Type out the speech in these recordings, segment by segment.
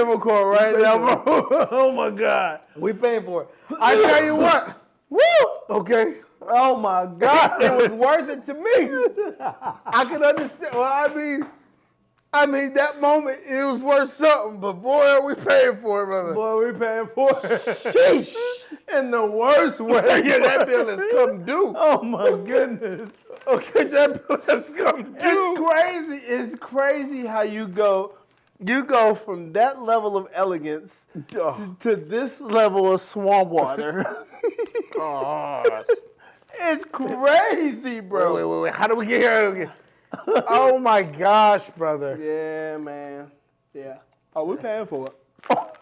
Immacore right now, bro. Oh my God. We paying for it. I tell you what. Woo! Okay. Oh my God. It was worth it to me. I can understand. Well, I mean, that moment, it was worth something, but boy, are we paying for it, brother. Boy, we paying for it. Sheesh. In the worst way. Yeah, that bill has come due. Oh my goodness. Okay, that bill has come due. It's crazy. It's crazy how you go from that level of elegance to this level of swamp water. Oh, It's crazy, bro. wait. How do we get here? Oh my gosh, brother. Yeah, man. Yeah. Oh, we're paying for it. God,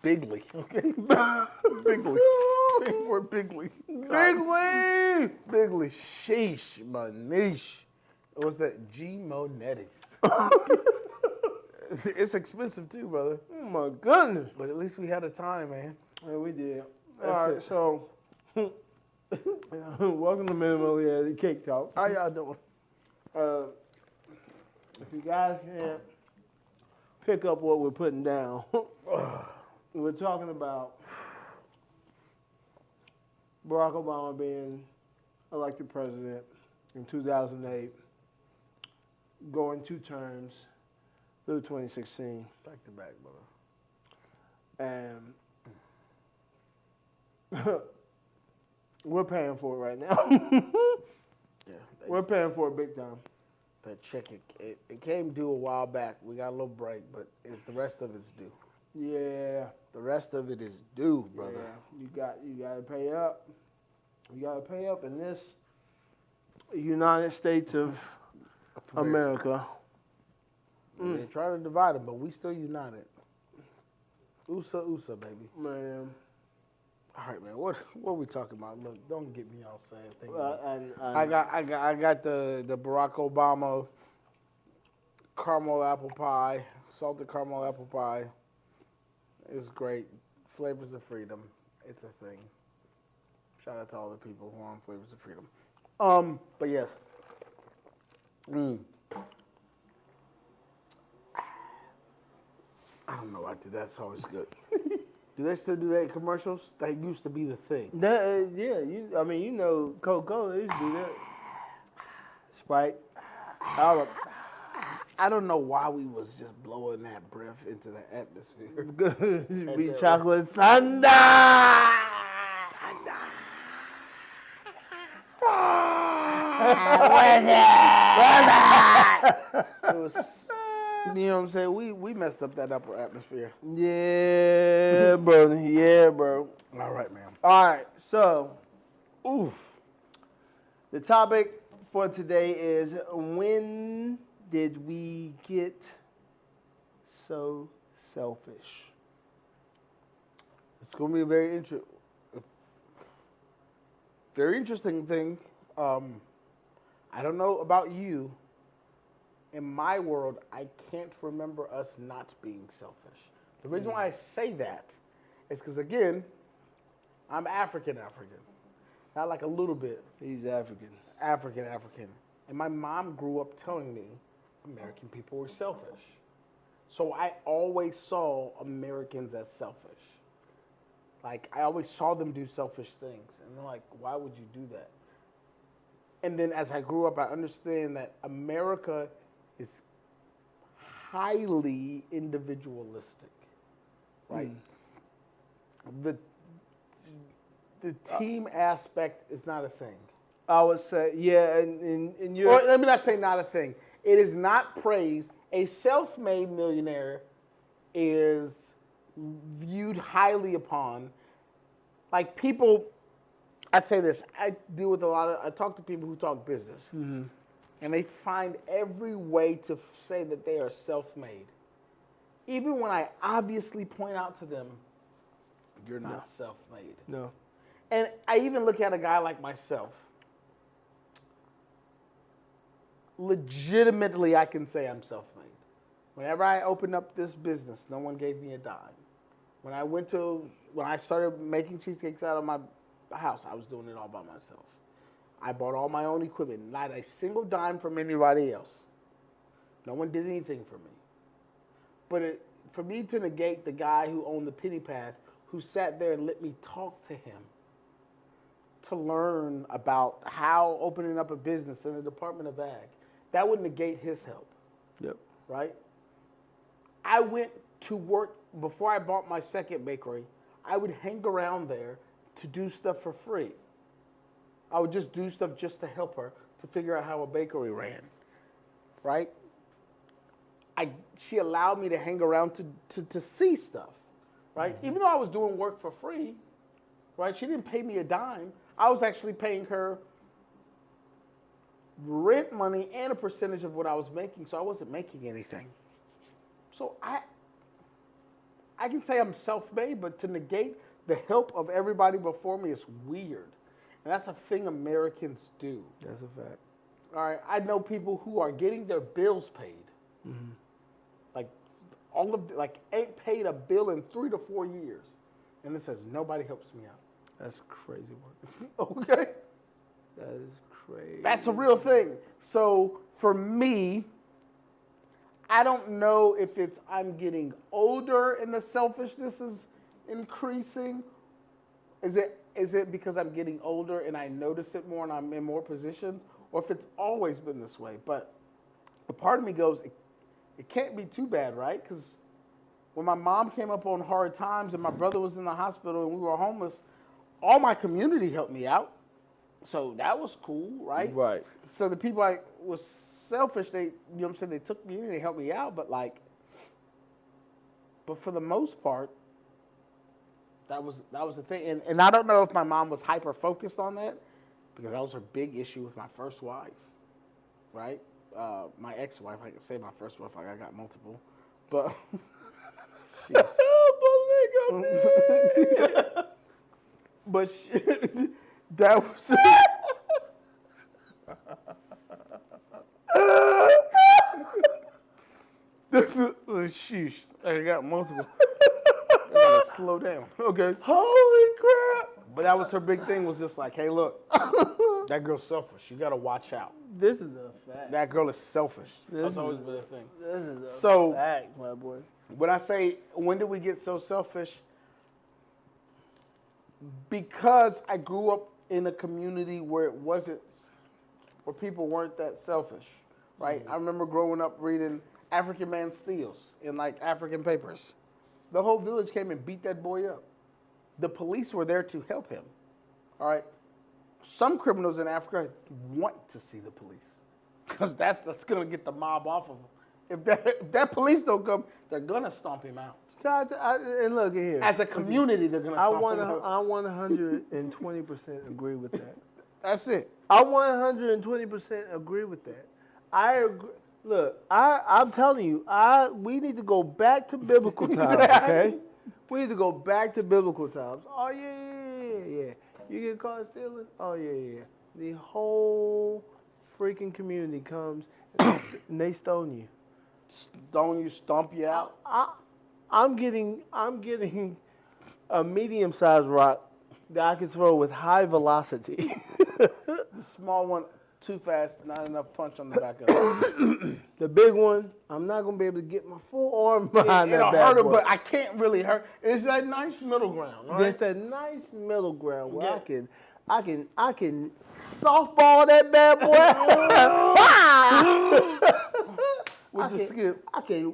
bigly. Okay. Bigly. Paying for bigly. Bigly. Bigly. Sheesh, manish. It was that G Monetis. It's expensive too, brother. Oh my goodness. But at least we had a time, man. Yeah, we did. That's All right, it. so welcome to Minimally Cake Talk. How y'all doing? If you guys can't pick up what we're putting down, we're talking about Barack Obama being elected president in 2008, going 2 terms through 2016. Back to back, brother. And we're paying for it right now. Yeah. We're paying for it big time. That check, it came due a while back. We got a little break, but the rest of it's due. Yeah. The rest of it is due, brother. Yeah. You got to pay up. You got to pay up in this United States of America. They're trying to divide them, but we still united. USA, baby. Man. All right, man. What are we talking about? Look, don't get me all sad. I got the Barack Obama caramel apple pie, salted caramel apple pie. It's great. Flavors of Freedom. It's a thing. Shout out to all the people who are on Flavors of Freedom. But yes. I don't know why that's always good. Do they still do that in commercials? That used to be the thing. Coca-Cola used to do that. Sprite. I don't know why we was just blowing that breath into the atmosphere. Be chocolate thunder. It was, you know what I'm saying? We messed up that upper atmosphere. Yeah, bro. Yeah, bro. All right, man. All right, so, the topic for today is, when did we get so selfish? It's going to be a very interesting thing. I don't know about you. In my world, I can't remember us not being selfish. The reason why I say that is because, again, I'm African. Not like a little bit. He's African. African. And my mom grew up telling me American people were selfish. So I always saw Americans as selfish. Like, I always saw them do selfish things. And they're like, why would you do that? And then as I grew up, I understand that America is highly individualistic, right? The team aspect is not a thing. I would say, yeah, and you're... Or let me not say not a thing. It is not praised. A self-made millionaire is viewed highly upon. Like, people, I say this, I talk to people who talk business. Mm-hmm. And they find every way to say that they are self-made. Even when I obviously point out to them, you're not self-made. No. And I even look at a guy like myself. Legitimately, I can say I'm self-made. Whenever I opened up this business, no one gave me a dime. When I started making cheesecakes out of my house, I was doing it all by myself. I bought all my own equipment, not a single dime from anybody else. No one did anything for me. But for me to negate the guy who owned the penny path, who sat there and let me talk to him to learn about how opening up a business in the Department of Ag, that would negate his help. Yep. Right? I went to work before I bought my second bakery. I would hang around there to do stuff for free. I would just do stuff just to help her to figure out how a bakery ran. Right? She allowed me to hang around to see stuff. Right? Even though I was doing work for free, right? She didn't pay me a dime. I was actually paying her rent money and a percentage of what I was making, so I wasn't making anything. So I can say I'm self-made, but to negate the help of everybody before me is weird. And that's a thing Americans do. That's a fact. All right, I know people who are getting their bills paid. Mm-hmm. Like ain't paid a bill in 3 to 4 years. And it says nobody helps me out. That's crazy work. Okay? That is crazy. That's a real thing. So for me, I don't know if it's I'm getting older and the selfishness is increasing. Is it because I'm getting older and I notice it more and I'm in more positions? Or if it's always been this way. But a part of me goes, it can't be too bad, right? Because when my mom came up on hard times and my brother was in the hospital and we were homeless, all my community helped me out. So that was cool, right? Right. So the people I was selfish, they, you know what I'm saying, they took me in and they helped me out, but for the most part, that was the thing. And I don't know if my mom was hyper focused on that, because that was her big issue with my first wife, right? My ex-wife, I can say my first wife, like I got multiple, but but that was this is sheesh. I got multiple. I gotta slow down. Okay. Holy crap! But that was her big thing. Was just like, hey, look, that girl's selfish. You gotta watch out. This is a fact. That girl is selfish. That's is always been a thing. This is a So, fact, my boy. when I say, when did we get so selfish? Because I grew up in a community where where people weren't that selfish, right? Mm-hmm. I remember growing up reading African Man Steals in like African papers. The whole village came and beat that boy up. The police were there to help him, all right? Some criminals in Africa want to see the police because that's going to get the mob off of them. If that police don't come, they're going to stomp him out. And look here. As a community, they're going to stomp him out. I 120% agree with that. That's it. I 120% agree with that. I agree. Look, I'm telling you, we need to go back to biblical times, okay? We need to go back to biblical times. Oh, yeah. You get caught stealing? Oh, yeah. The whole freaking community comes and they stone you. Stone you, stomp you out? I'm getting a medium-sized rock that I can throw with high velocity. The small one, too fast, not enough punch on the back of it. The big one, I'm not going to be able to get my full arm behind that bad hurt her, boy. but I can't really hurt. It's that nice middle ground, right? There's that nice middle ground where I can softball that bad boy. With the skip. I can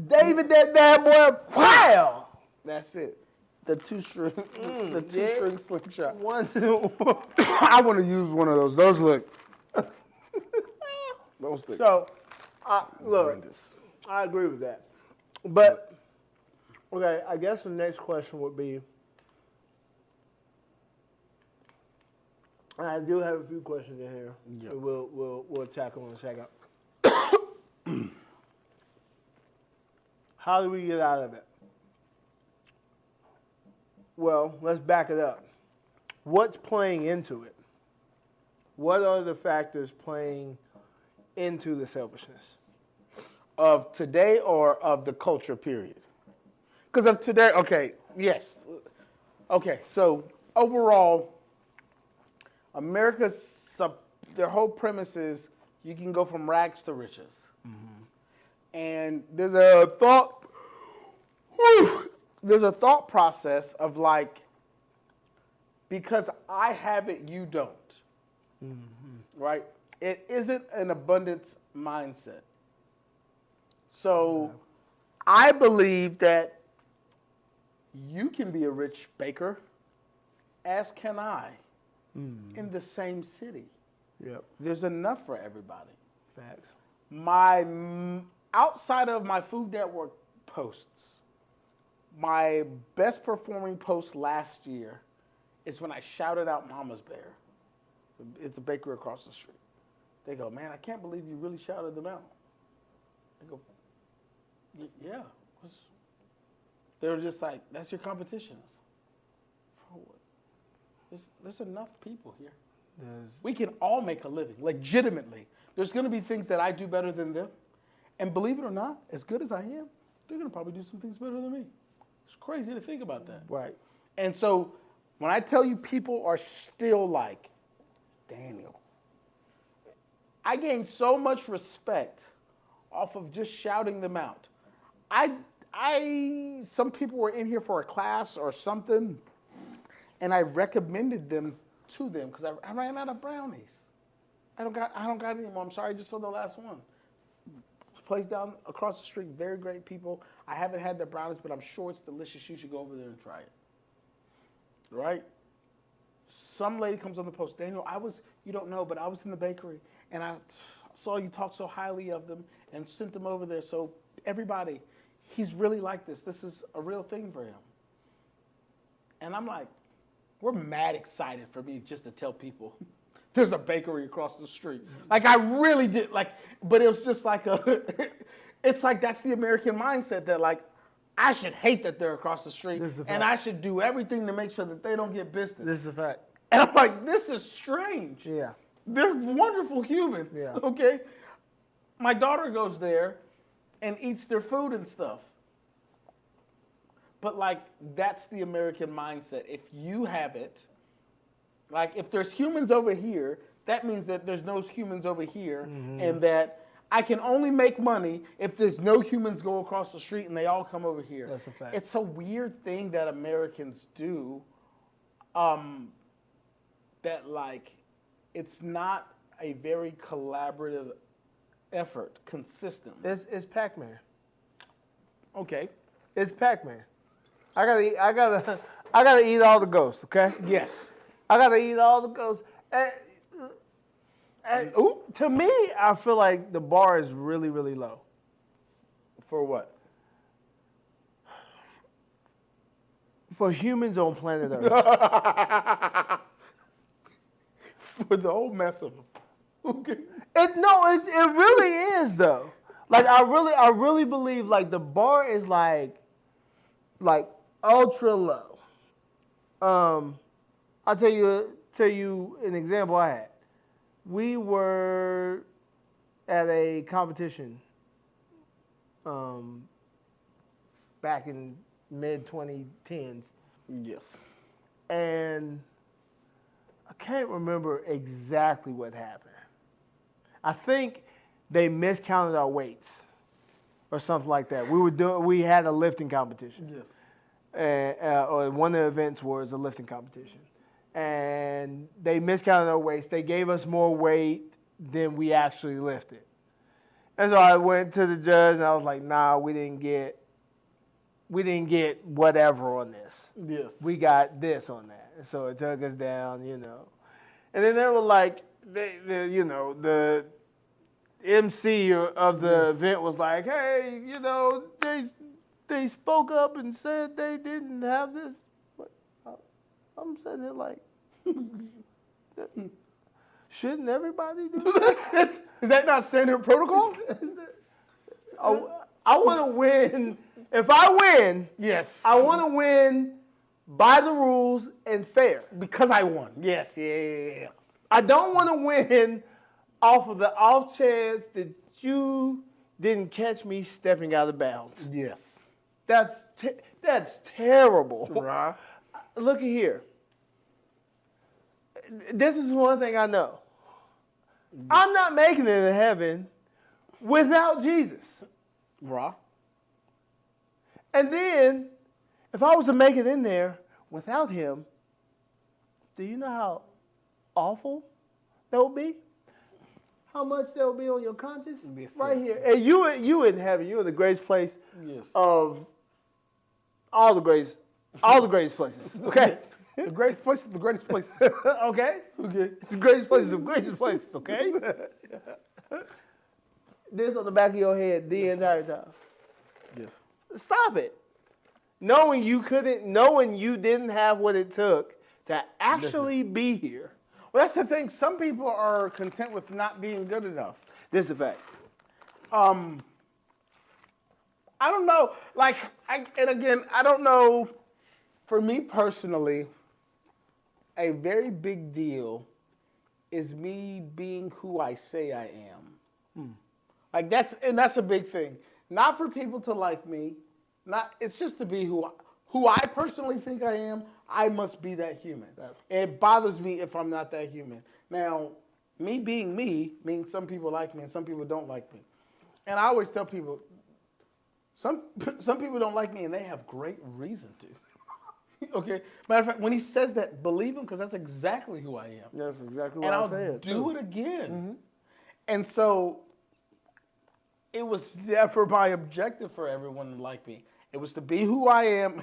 David that bad boy. Wow. That's it. The two-string slingshot. One, two. I want to use one of those. Those look. Those things. So, look, I agree with that. But, okay, I guess the next question would be, I do have a few questions in here. Yep. We'll tackle in a second. How do we get out of it? Well, let's back it up. What's playing into it? What are the factors playing into the selfishness? Of today or of the culture period? Because of today, okay, yes. Okay, so overall, their whole premise is you can go from rags to riches. Mm-hmm. And there's a thought there's a thought process of like, because I have it, you don't. Right? It isn't an abundance mindset. So I believe that you can be a rich baker, as can I, in the same city. Yep. There's enough for everybody. Facts. Outside of my Food Network posts, my best performing post last year is when I shouted out Mama's Bear. It's a bakery across the street. They go, man, I can't believe you really shouted them out. I go, yeah. They were just like, that's your competition. For what? There's enough people here. We can all make a living, legitimately. There's going to be things that I do better than them. And believe it or not, as good as I am, they're going to probably do some things better than me. It's crazy to think about that. Right. And so when I tell you people are still like, Daniel, I gained so much respect off of just shouting them out. Some people were in here for a class or something, and I recommended them to them because I ran out of brownies. I don't got any more. I'm sorry, I just sold the last one. Place down across the street, very great people. I haven't had their brownies, but I'm sure it's delicious. You should go over there and try it. Right? Some lady comes on the post, Daniel, you don't know, but I was in the bakery, and I saw you talk so highly of them and sent them over there. So everybody, he's really like this. This is a real thing for him. And I'm like, we're mad excited for me just to tell people there's a bakery across the street. Like I really did, but it was just like it's like that's the American mindset that like, I should hate that they're across the street and I should do everything to make sure that they don't get business. This is a fact. And I'm like, this is strange. Yeah. They're wonderful humans. Yeah. Okay. My daughter goes there and eats their food and stuff. But like, that's the American mindset. If you have it, like if there's humans over here, that means that there's no humans over here, and that I can only make money if there's no humans go across the street and they all come over here. That's a fact. It's a weird thing that Americans do, that like, it's not a very collaborative effort consistently. It's Pac-Man. Okay. It's Pac-Man. I gotta eat all the ghosts, okay? Yes. I gotta eat all the ghosts. To me, I feel like the bar is really, really low. For what? For humans on planet Earth. For the whole mess of them. Okay. It really is though. Like I really believe like the bar is like ultra low. I'll tell you an example I had. We were at a competition back in mid-2010s. Yes. And I can't remember exactly what happened. I think they miscounted our weights or something like that. We had a lifting competition. Yes. Or one of the events was a lifting competition. And they miscounted our weights. They gave us more weight than we actually lifted. And so I went to the judge and I was like, nah, we didn't get whatever on this. Yes. We got this on that. And so it took us down, And then they were like, the MC of the event was like, hey, they spoke up and said they didn't have this. I'm sitting there like, shouldn't everybody do that? Is that not standard protocol? I want to win. If I win, yes, I want to win by the rules and fair. Because I won. Yes, yeah. I don't want to win off of the off chance that you didn't catch me stepping out of bounds. Yes. That's terrible. Right. Look at here. This is one thing I know. I'm not making it to heaven without Jesus. Right. And then, if I was to make it in there without him, do you know how awful that would be? How much that would be on your conscience? Be a Right sin. here. And you in heaven. You in the greatest place Yes. of all the greatest places. Okay? The greatest place is the greatest place. Okay? Okay. It's the greatest places of greatest places, okay? This on the back of your head the entire time. Yes. Stop it. Knowing you didn't have what it took to actually be here. Well, that's the thing. Some people are content with not being good enough. This is a fact. I don't know. And again, I don't know. For me personally, a very big deal is me being who I say I am. Like that's a big thing. Not for people to like me. It's just to be who I personally think I am. I must be that human. It bothers me if I'm not that human. Now, me being me means some people like me and some people don't like me. And I always tell people, some people don't like me and they have great reason to. Okay? Matter of fact, when he says that, believe him because that's exactly who I am. That's exactly what And I I'll said. do it again. And so it was never my objective for everyone to like me. It was to be who I am.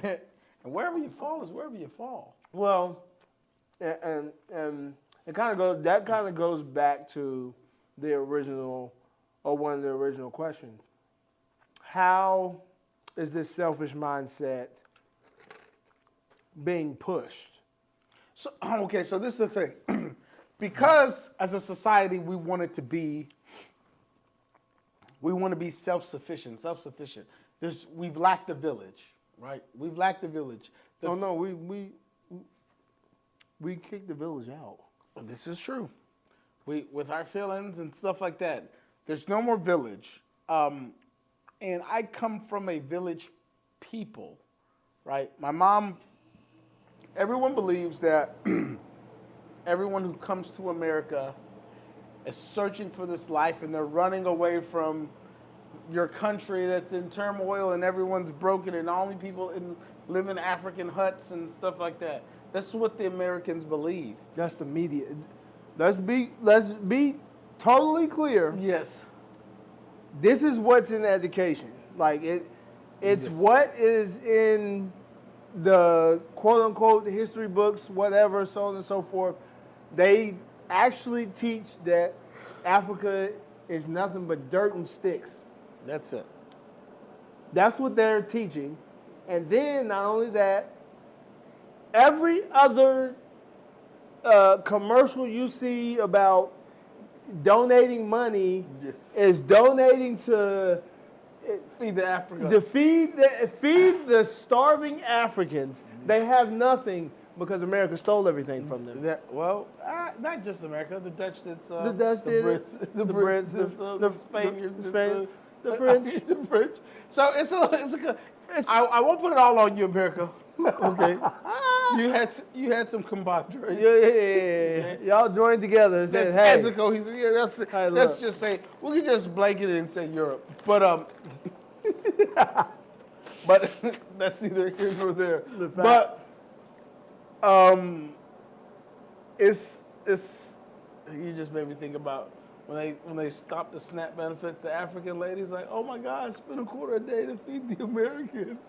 And wherever you fall is wherever you fall. Well, and it kind of goes back to the original, or one of the original questions. How is this selfish mindset being pushed? So okay, so this is the thing. Because as a society we want to be self-sufficient. We've lacked the village, right? We've lacked the village. No, we kicked the village out. This is true. With our feelings and stuff like that, there's no more village. And I come from a village people, right? My mom, everyone believes that everyone who comes to America is searching for this life and they're running away from your country that's in turmoil and everyone's broken and only people live in African huts and stuff like that. That's what the Americans believe. That's the media. Let's be totally clear. Yes. This is what's in education. Like it's what is in the quote unquote history books, whatever, so on and so forth. They actually teach that Africa is nothing but dirt and sticks. That's it. That's what they're teaching. And then not only that, every other commercial you see about donating money is donating to Feed the Africa. to feed the starving Africans. They have nothing because America stole everything from them. Not just America. The Dutch did some. The Dutch did it. The Brits did some. The Spaniards did some. The French. The French. So I won't put it all on you, America. Okay. You had some compadres. Yeah. Y'all joined together and said, That's "Hey, Mexico. He said, "Yeah, let's just say we can just blanket it and say Europe." But but that's neither here nor there. But it's you just made me think about when they stopped the SNAP benefits to African ladies. Like, oh my God, spend $25 a day to feed the Americans.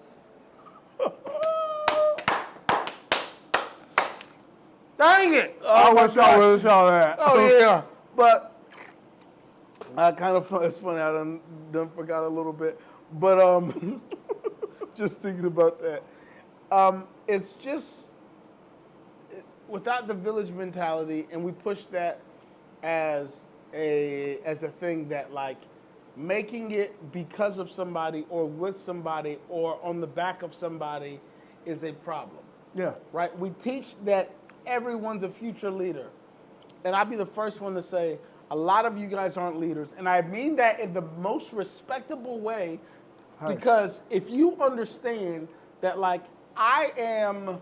dang it! I wish y'all would have saw that." Oh yeah, but I kind of it's funny. I done forgot a little bit, but just thinking about that, it's just without the village mentality, and we push that as a thing that like making it because of somebody or with somebody or on the back of somebody is a problem. Yeah. Right? We teach that everyone's a future leader. And I'll be the first one to say, a lot of you guys aren't leaders. And I mean that in the most respectable way, because if you understand that, like, I am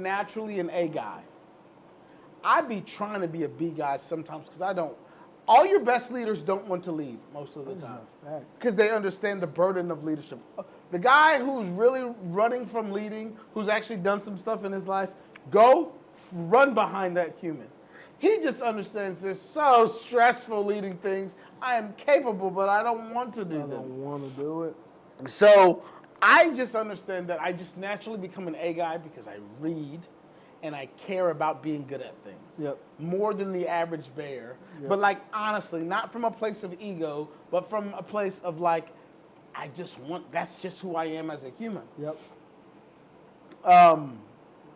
naturally an A guy. I be trying to be a B guy sometimes because I don't. All your best leaders don't want to lead most of the time because they understand the burden of leadership. The guy who's really running from leading, who's actually done some stuff in his life, go run behind that human. He just understands this so stressful leading things. I am capable, but I don't want to do I them. don't want to do it. So I just understand that I just naturally become an A guy because I read and I care about being good at things. Yep. More than the average bear. Yep. But like honestly, not from a place of ego, but from a place of like, I just want, that's just who I am as a human. Yep.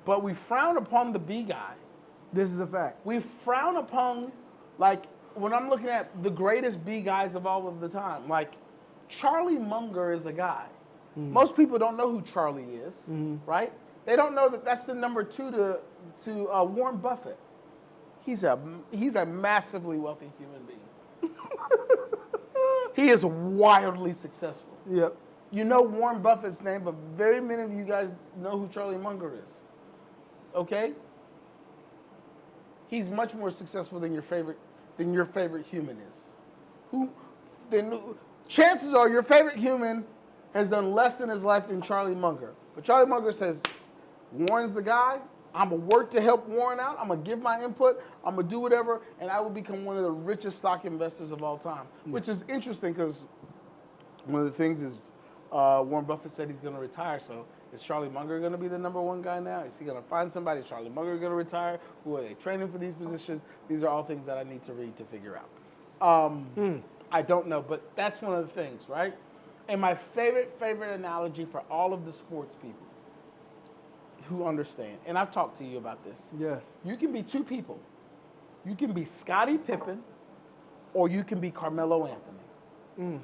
But we frown upon the B guy. This is a fact. We frown upon, like, when I'm looking at the greatest B guys of all of the time, like, Charlie Munger is a guy. Most people don't know who Charlie is, right? They don't know that that's the number 2 to Warren Buffett. He's a massively wealthy human being. He is wildly successful. Yep. You know Warren Buffett's name, but very many of you guys know who Charlie Munger is. Okay? He's much more successful than your favorite human is. Chances are your favorite human has done less than his life than Charlie Munger. But Charlie Munger says, Warren's the guy. I'm going to work to help Warren out. I'm going to give my input. I'm going to do whatever, and I will become one of the richest stock investors of all time, which is interesting because one of the things is Warren Buffett said he's going to retire. So is Charlie Munger going to be the number 1 guy now? Is he going to find somebody? Is Charlie Munger going to retire? Who are they training for these positions? These are all things that I need to read to figure out. I don't know, but that's one of the things, right? And my favorite analogy for all of the sports people who understand, and I've talked to you about this. Yes. You can be 2 people. You can be Scottie Pippen, or you can be Carmelo Anthony.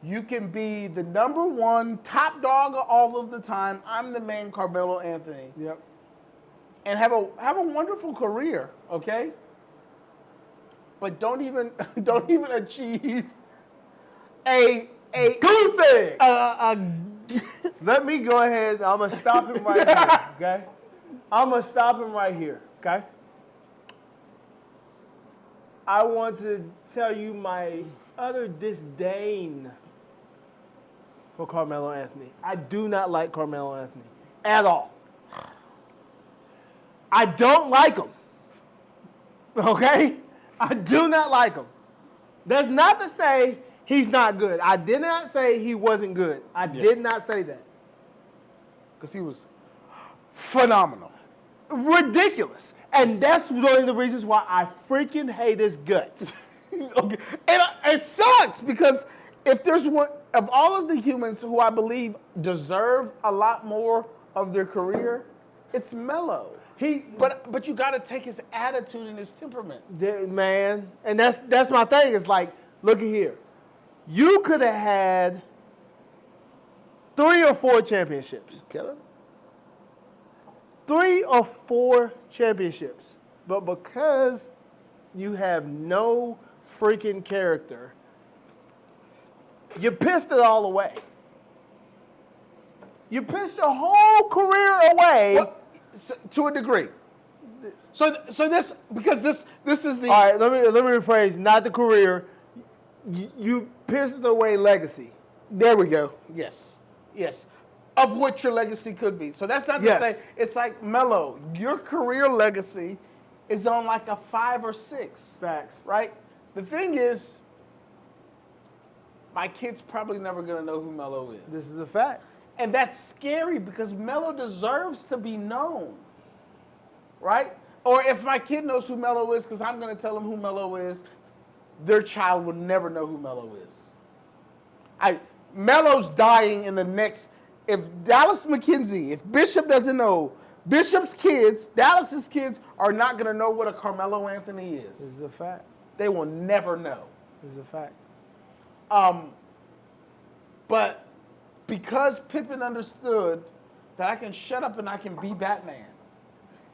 You can be the number 1 top dog all of the time. I'm the man, Carmelo Anthony. Yep. And have a wonderful career, okay? But don't even achieve a goose egg. Let me go ahead. I'm gonna stop him right here. Okay. I'm gonna stop him right here. Okay. I want to tell you my utter disdain for Carmelo Anthony. I do not like Carmelo Anthony at all. I don't like him. Okay? I do not like him. That's not to say he's not good. I did not say he wasn't good. I did not say that. Because he was phenomenal. Ridiculous. And that's one of the reasons why I freaking hate his guts. Okay. And it sucks because if there's one of all of the humans who I believe deserve a lot more of their career, it's Melo. But you got to take his attitude and his temperament. Man, and that's my thing. It's like, look at here. You could have had 3 or 4 championships. Kill him. 3 or 4 championships. But because you have no freaking character, you pissed it all away. You pissed your whole career away. Well, to a degree. So this, because this is the... All right, let me rephrase. Not the career. You pissed away legacy. There we go. Yes. Of what your legacy could be. So that's not to say, it's like Melo, your career legacy is on like a 5 or 6. Facts. Right? The thing is, my kid's probably never going to know who Melo is. This is a fact. And that's scary because Melo deserves to be known. Right? Or if my kid knows who Melo is because I'm going to tell them who Melo is, their child will never know who Melo is. Melo's dying in the next... If Dallas McKenzie, if Bishop doesn't know, Bishop's kids, Dallas's kids are not going to know what a Carmelo Anthony is. This is a fact. They will never know. This is a fact. But because Pippen understood that I can shut up and I can be Batman,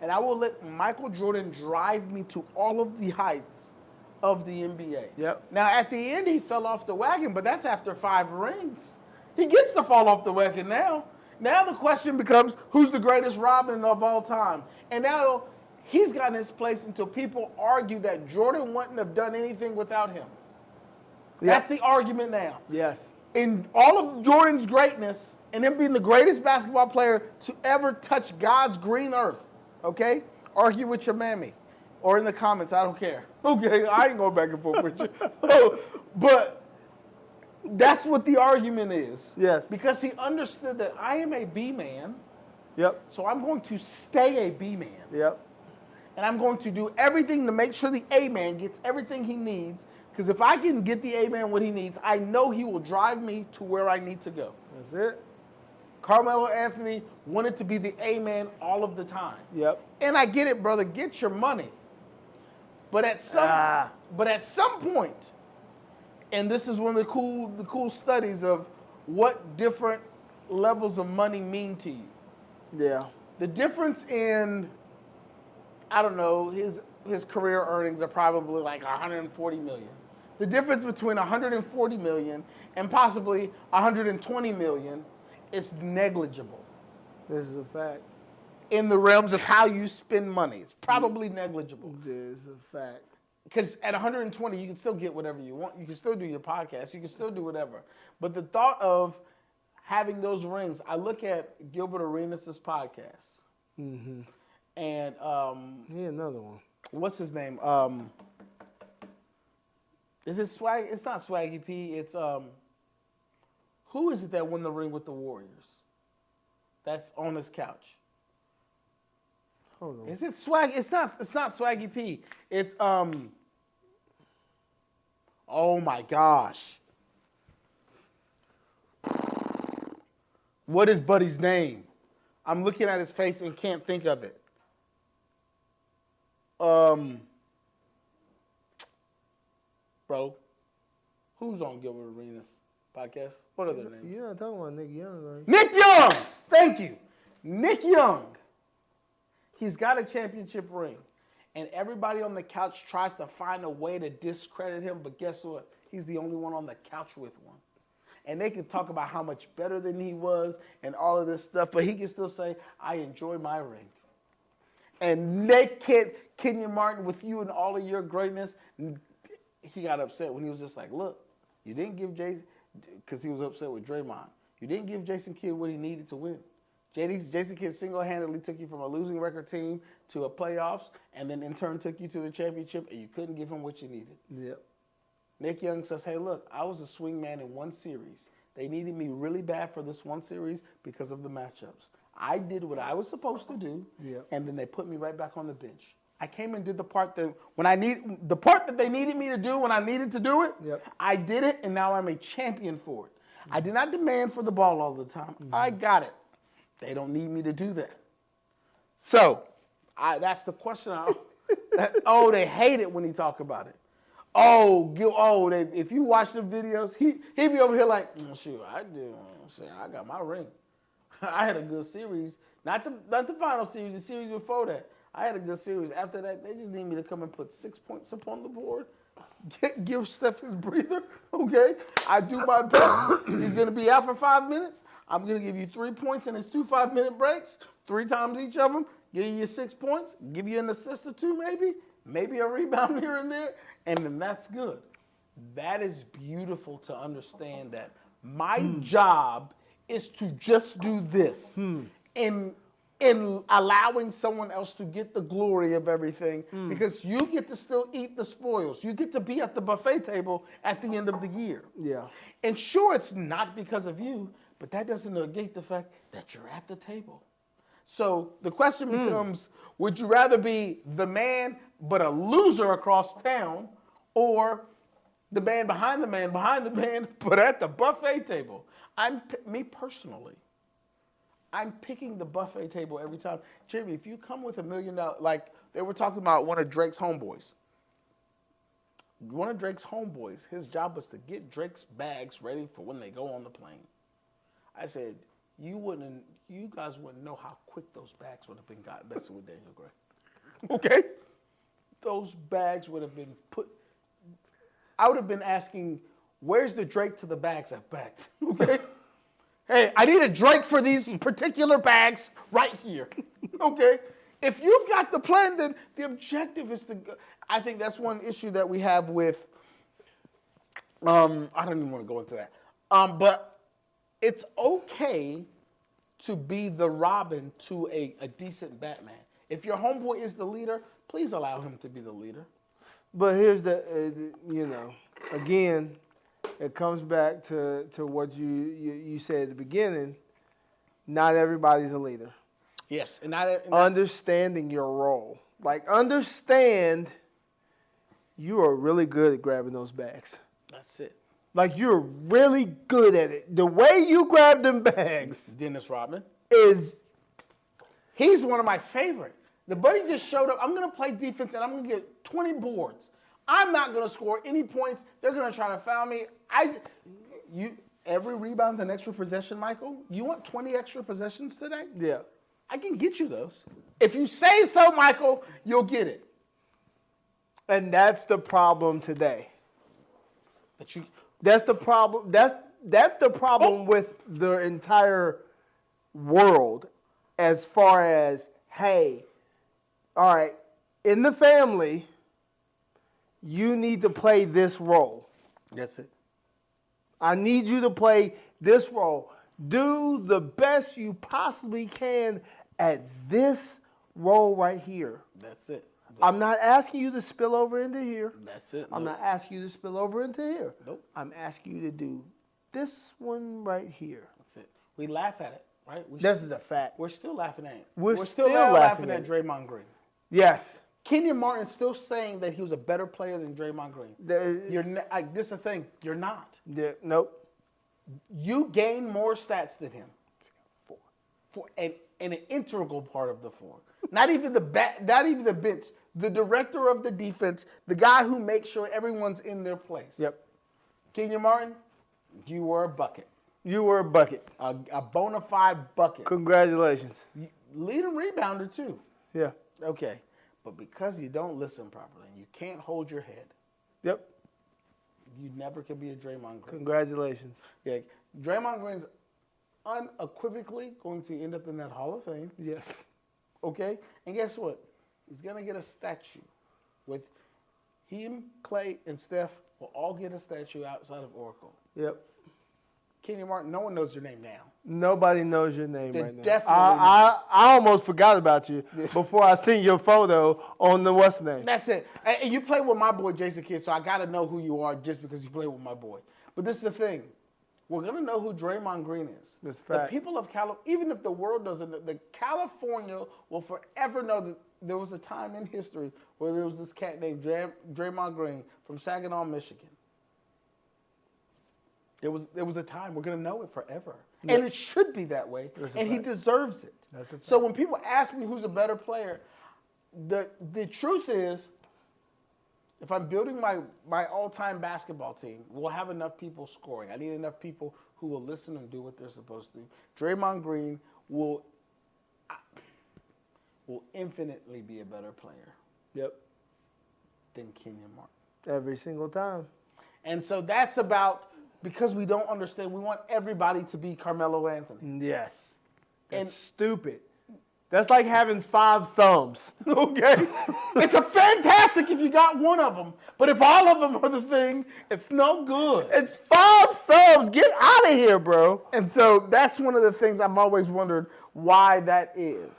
and I will let Michael Jordan drive me to all of the heights of the NBA. Yep. Now, at the end, he fell off the wagon, but that's after 5 rings. He gets to fall off the wagon now. Now the question becomes, who's the greatest Robin of all time? And now he's gotten his place until people argue that Jordan wouldn't have done anything without him. Yep. That's the argument now. Yes. in all of Jordan's greatness and him being the greatest basketball player to ever touch God's green earth, okay? Argue with your mammy or in the comments, I don't care. Okay, I ain't going back and forth with you. But that's what the argument is. Yes. Because he understood that I am a B man, Yep. so I'm going to stay a B man. Yep. And I'm going to do everything to make sure the A man gets everything he needs. Because if I can get the A man what he needs, I know he will drive me to where I need to go. That's it. Carmelo Anthony wanted to be the A man all of the time. Yep. And I get it, brother. Get your money. But at some point, and this is one of the cool studies of what different levels of money mean to you. Yeah. The difference in, I don't know, his career earnings are probably like 140 million. The difference between 140 million and possibly 120 million is negligible. This is a fact. In the realms of how you spend money, it's probably negligible. This is a fact. Because at 120, you can still get whatever you want. You can still do your podcast. You can still do whatever. But the thought of having those rings, I look at Gilbert Arenas' podcast. Mm-hmm. And Another one. what's his name? Is it Swag? It's not Swaggy P. It's who is it that won the ring with the Warriors? That's on his couch. Hold on. Is it Swag? It's not Swaggy P. It's oh my gosh. What is Buddy's name? I'm looking at his face and can't think of it. Bro, who's on Gilbert Arenas podcast? What are their names? You're not talking about Nick Young, right? Nick Young! Thank you. Nick Young. He's got a championship ring. And everybody on the couch tries to find a way to discredit him, but guess what? He's the only one on the couch with one. And they can talk about how much better than he was and all of this stuff, but he can still say, I enjoy my ring. And Kenyon Martin, with you and all of your greatness, he got upset when he was just like, look, you didn't give Jason, because he was upset with Draymond, you didn't give Jason Kidd what he needed to win. Jason Kidd single-handedly took you from a losing record team to a playoffs, and then in turn took you to the championship, and you couldn't give him what you needed. Yep. Nick Young says, hey, look, I was a swing man in one series. They needed me really bad for this one series because of the matchups. I did what I was supposed to do, and then they put me right back on the bench. I came and did the part that they needed me to do when I needed to do it. Yep. I did it, and now I'm a champion for it. I did not demand for the ball all the time. I got it. They don't need me to do that. So, that's the question. They hate it when he talk about it. If you watch the videos, he be over here like, shoot, I got my ring. I had a good series. Not the final series, the series before that. I had a good series. After that, they just need me to come and put 6 points up on the board. Give Steph his breather, okay? I do my best. He's going to be out for 5 minutes. I'm going to give you 3 points in his 2 5-minute breaks, 3 times each of them. Give you 6 points. Give you an assist or 2 maybe a rebound here and there, and then that's good. That is beautiful to understand that my job is to just do this. In allowing someone else to get the glory of everything, because you get to still eat the spoils. You get to be at the buffet table at the end of the year. Yeah. And sure, it's not because of you, but that doesn't negate the fact that you're at the table. So the question becomes, would you rather be the man but a loser across town, or the man behind the man but at the buffet table? Me personally, I'm picking the buffet table every time. Jimmy, if you come with $1 million, like they were talking about one of Drake's homeboys. One of Drake's homeboys, his job was to get Drake's bags ready for when they go on the plane. I said, you guys wouldn't know how quick those bags would have been got messing with Daniel Gray. Okay? Those bags would have been put, I would have been asking, where's the Drake to the bags I've packed? Okay? Hey, I need a Drake for these particular bags right here. Okay? If you've got the plan, then the objective is to, I think that's one issue that we have with, I don't even want to go into that. But it's okay to be the Robin to a decent Batman. If your homeboy is the leader, please allow him to be the leader. But here's again, it comes back to what you said at the beginning. Not everybody's a leader. Yes, and understanding your role. Like, understand you are really good at grabbing those bags. That's it. Like, you're really good at it. The way you grab them bags, Dennis Rodman, he's one of my favorite. The buddy just showed up. I'm going to play defense, and I'm going to get 20 boards. I'm not going to score any points. They're going to try to foul me. Every rebound's an extra possession, Michael. You want 20 extra possessions today? Yeah. I can get you those. If you say so, Michael, you'll get it. And that's the problem today. But you... That's the problem. That's the problem with the entire world, as far as, hey, all right, in the family, you need to play this role. That's it. I need you to play this role. Do the best you possibly can at this role right here. That's it. I'm not asking you to spill over into here. That's it. I'm not asking you to spill over into here. Nope. I'm asking you to do this one right here. That's it. We laugh at it, right? This is a fact. We're still laughing at it. We're still laughing at Draymond Green. Yes. Kenyon Martin's still saying that he was a better player than Draymond Green. This is the thing. You're not. Nope. You gain more stats than him. And an integral part of the four. Not even the bench. The director of the defense, the guy who makes sure everyone's in their place. Yep. Kenyon Martin, you were a bucket. You were a bucket. A bona fide bucket. Congratulations. Leading rebounder, too. Yeah. Okay. But because you don't listen properly and you can't hold your head. Yep. You never can be a Draymond Green. Congratulations. Yeah. Draymond Green's unequivocally going to end up in that Hall of Fame. Yes. Okay? And guess what? He's going to get a statue with him, Clay, and Steph will all get a statue outside of Oracle. Yep. Kenyon Martin, no one knows your name now. Nobody knows your name right now. Definitely I almost forgot about you before I seen your photo on the what's name. That's it. And you play with my boy Jason Kidd, so I got to know who you are just because you play with my boy. But this is the thing. We're going to know who Draymond Green is. That's the fact. people of California, even if the world doesn't know, California will forever know that there was a time in history where there was this cat named Draymond Green from Saginaw, Michigan. There was a time. We're going to know it forever. Yeah. And it should be that way. And he deserves it. So when people ask me who's a better player, the truth is, if I'm building my all-time basketball team, we'll have enough people scoring. I need enough people who will listen and do what they're supposed to. Draymond Green will infinitely be a better player. Yep. Than Kenyon Martin. Every single time. And so that's about, because we don't understand, we want everybody to be Carmelo Anthony. Yes. That's stupid. That's like having 5 thumbs. Okay? It's a fantastic if you got one of them. But if all of them are the thing, it's no good. It's 5 thumbs. Get out of here, bro. And so that's one of the things I've always wondered why that is.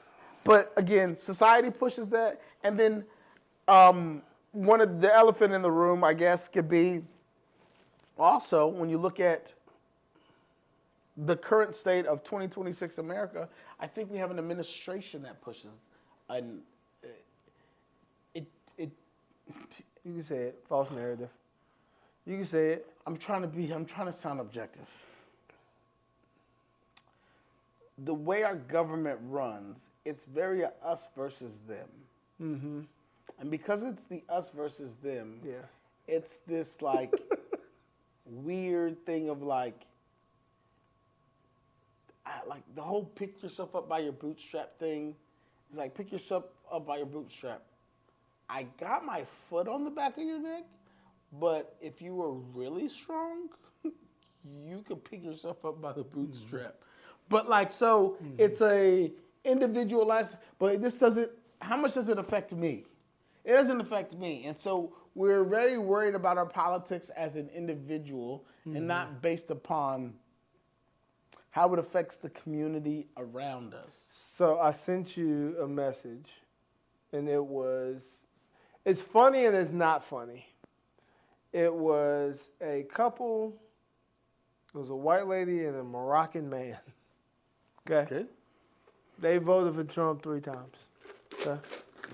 But again, society pushes that. And then one of the elephant in the room, I guess, could be also when you look at the current state of 2026 America, I think we have an administration that pushes You can say it. False narrative. You can say it. I'm trying to sound objective. The way our government runs, it's very us versus them. Mm-hmm. And because it's the us versus them, yeah, it's this like weird thing of like the whole pick yourself up by your bootstrap thing. It's like pick yourself up by your bootstrap. I got my foot on the back of your neck, but if you were really strong, you could pick yourself up by the bootstrap. Mm-hmm. But like, so it's a individualized, but this doesn't, how much does it affect me? It doesn't affect me. And so we're very worried about our politics as an individual and not based upon how it affects the community around us. So I sent you a message, and it's funny and it's not funny. It was a couple, it was a white lady and a Moroccan man. Okay? They voted for Trump 3 times. Okay?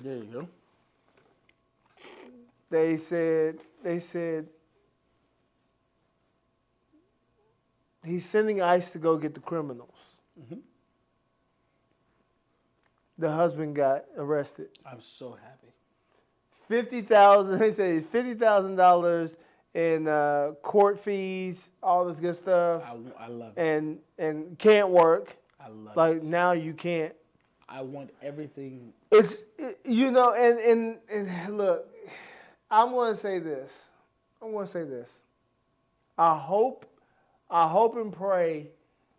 There you go. They said he's sending ICE to go get the criminals. Mm-hmm. The husband got arrested. I'm so happy. $50,000. They say $50,000 in court fees, all this good stuff, I love it. and can't work. I love Like it. now you can't. I want everything. And look, I'm going to say this. I hope and pray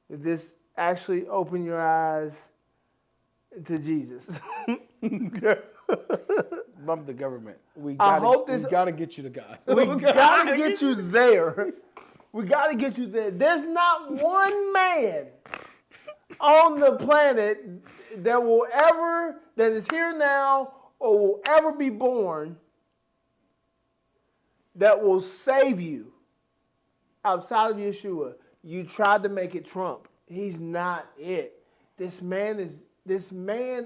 that this actually open your eyes to Jesus. Bump the government. We I gotta, hope we this- gotta get you to God. We got to get you there. We got to get you there. There's not one man on the planet that is here now or will ever be born that will save you outside of Yeshua. You tried to make it Trump. He's not it. This man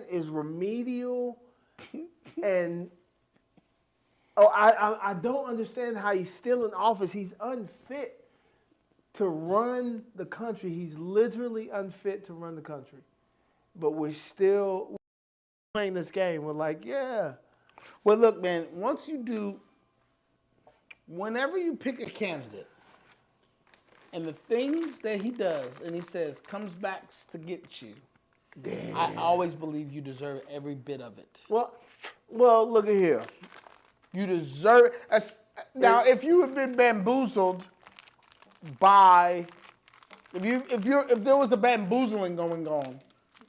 is remedial, and I don't understand how he's still in office. He's unfit to run the country. He's literally unfit to run the country. But we're still playing this game. We're like, yeah. Well, look, man, whenever you pick a candidate and the things that he does and he says comes back to get you, Damn. I always believe you deserve every bit of it. Well, look at here. You deserve it. Now, if you have been bamboozled by, if there was a bamboozling going on,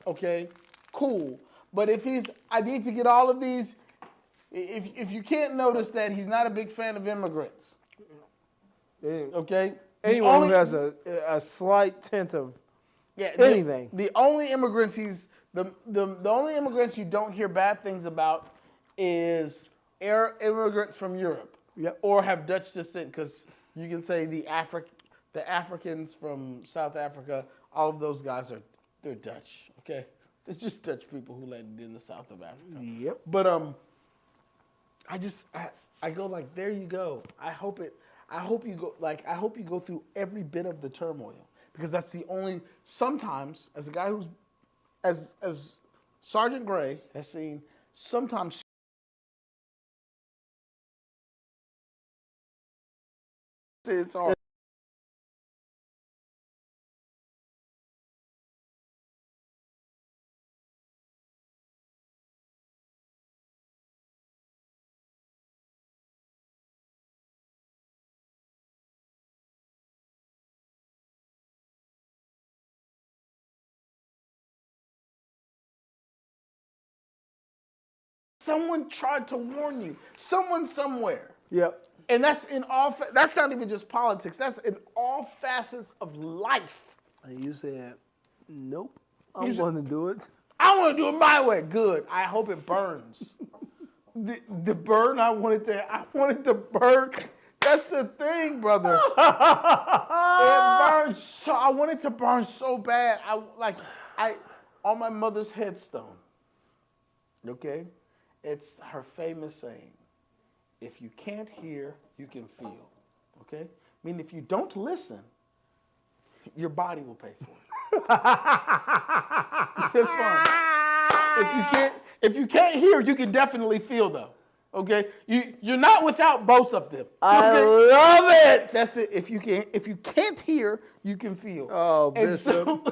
okay, cool. But I need to get all of these. If you can't notice that he's not a big fan of immigrants, okay. Anyone who has a slight tint of anything. The only immigrants the only immigrants you don't hear bad things about is immigrants from Europe. Yep. Or have Dutch descent, because you can say the Africans from South Africa, all of those guys they're Dutch. Okay, it's just Dutch people who landed in the south of Africa. Yep. But I go like, there you go. I hope you go through every bit of the turmoil, because that's the only. Sometimes, as a guy who's as Sergeant Gray has seen, sometimes it's all. Someone tried to warn you. Someone somewhere. Yep. And that's that's not even just politics. That's in all facets of life. And you said, nope, I'm going to do it. I want to do it my way. Good. I hope it burns. the burn I wanted to burn. That's the thing, brother. It burns so. I want it to burn so bad. On my mother's headstone. Okay, it's her famous saying: "If you can't hear, you can feel." Okay, I mean, if you don't listen, your body will pay for it. That's fine. If you can't hear, you can definitely feel though. Okay, you're not without both of them. I love it. That's it. If you can't hear, you can feel. Oh, and Bishop. so,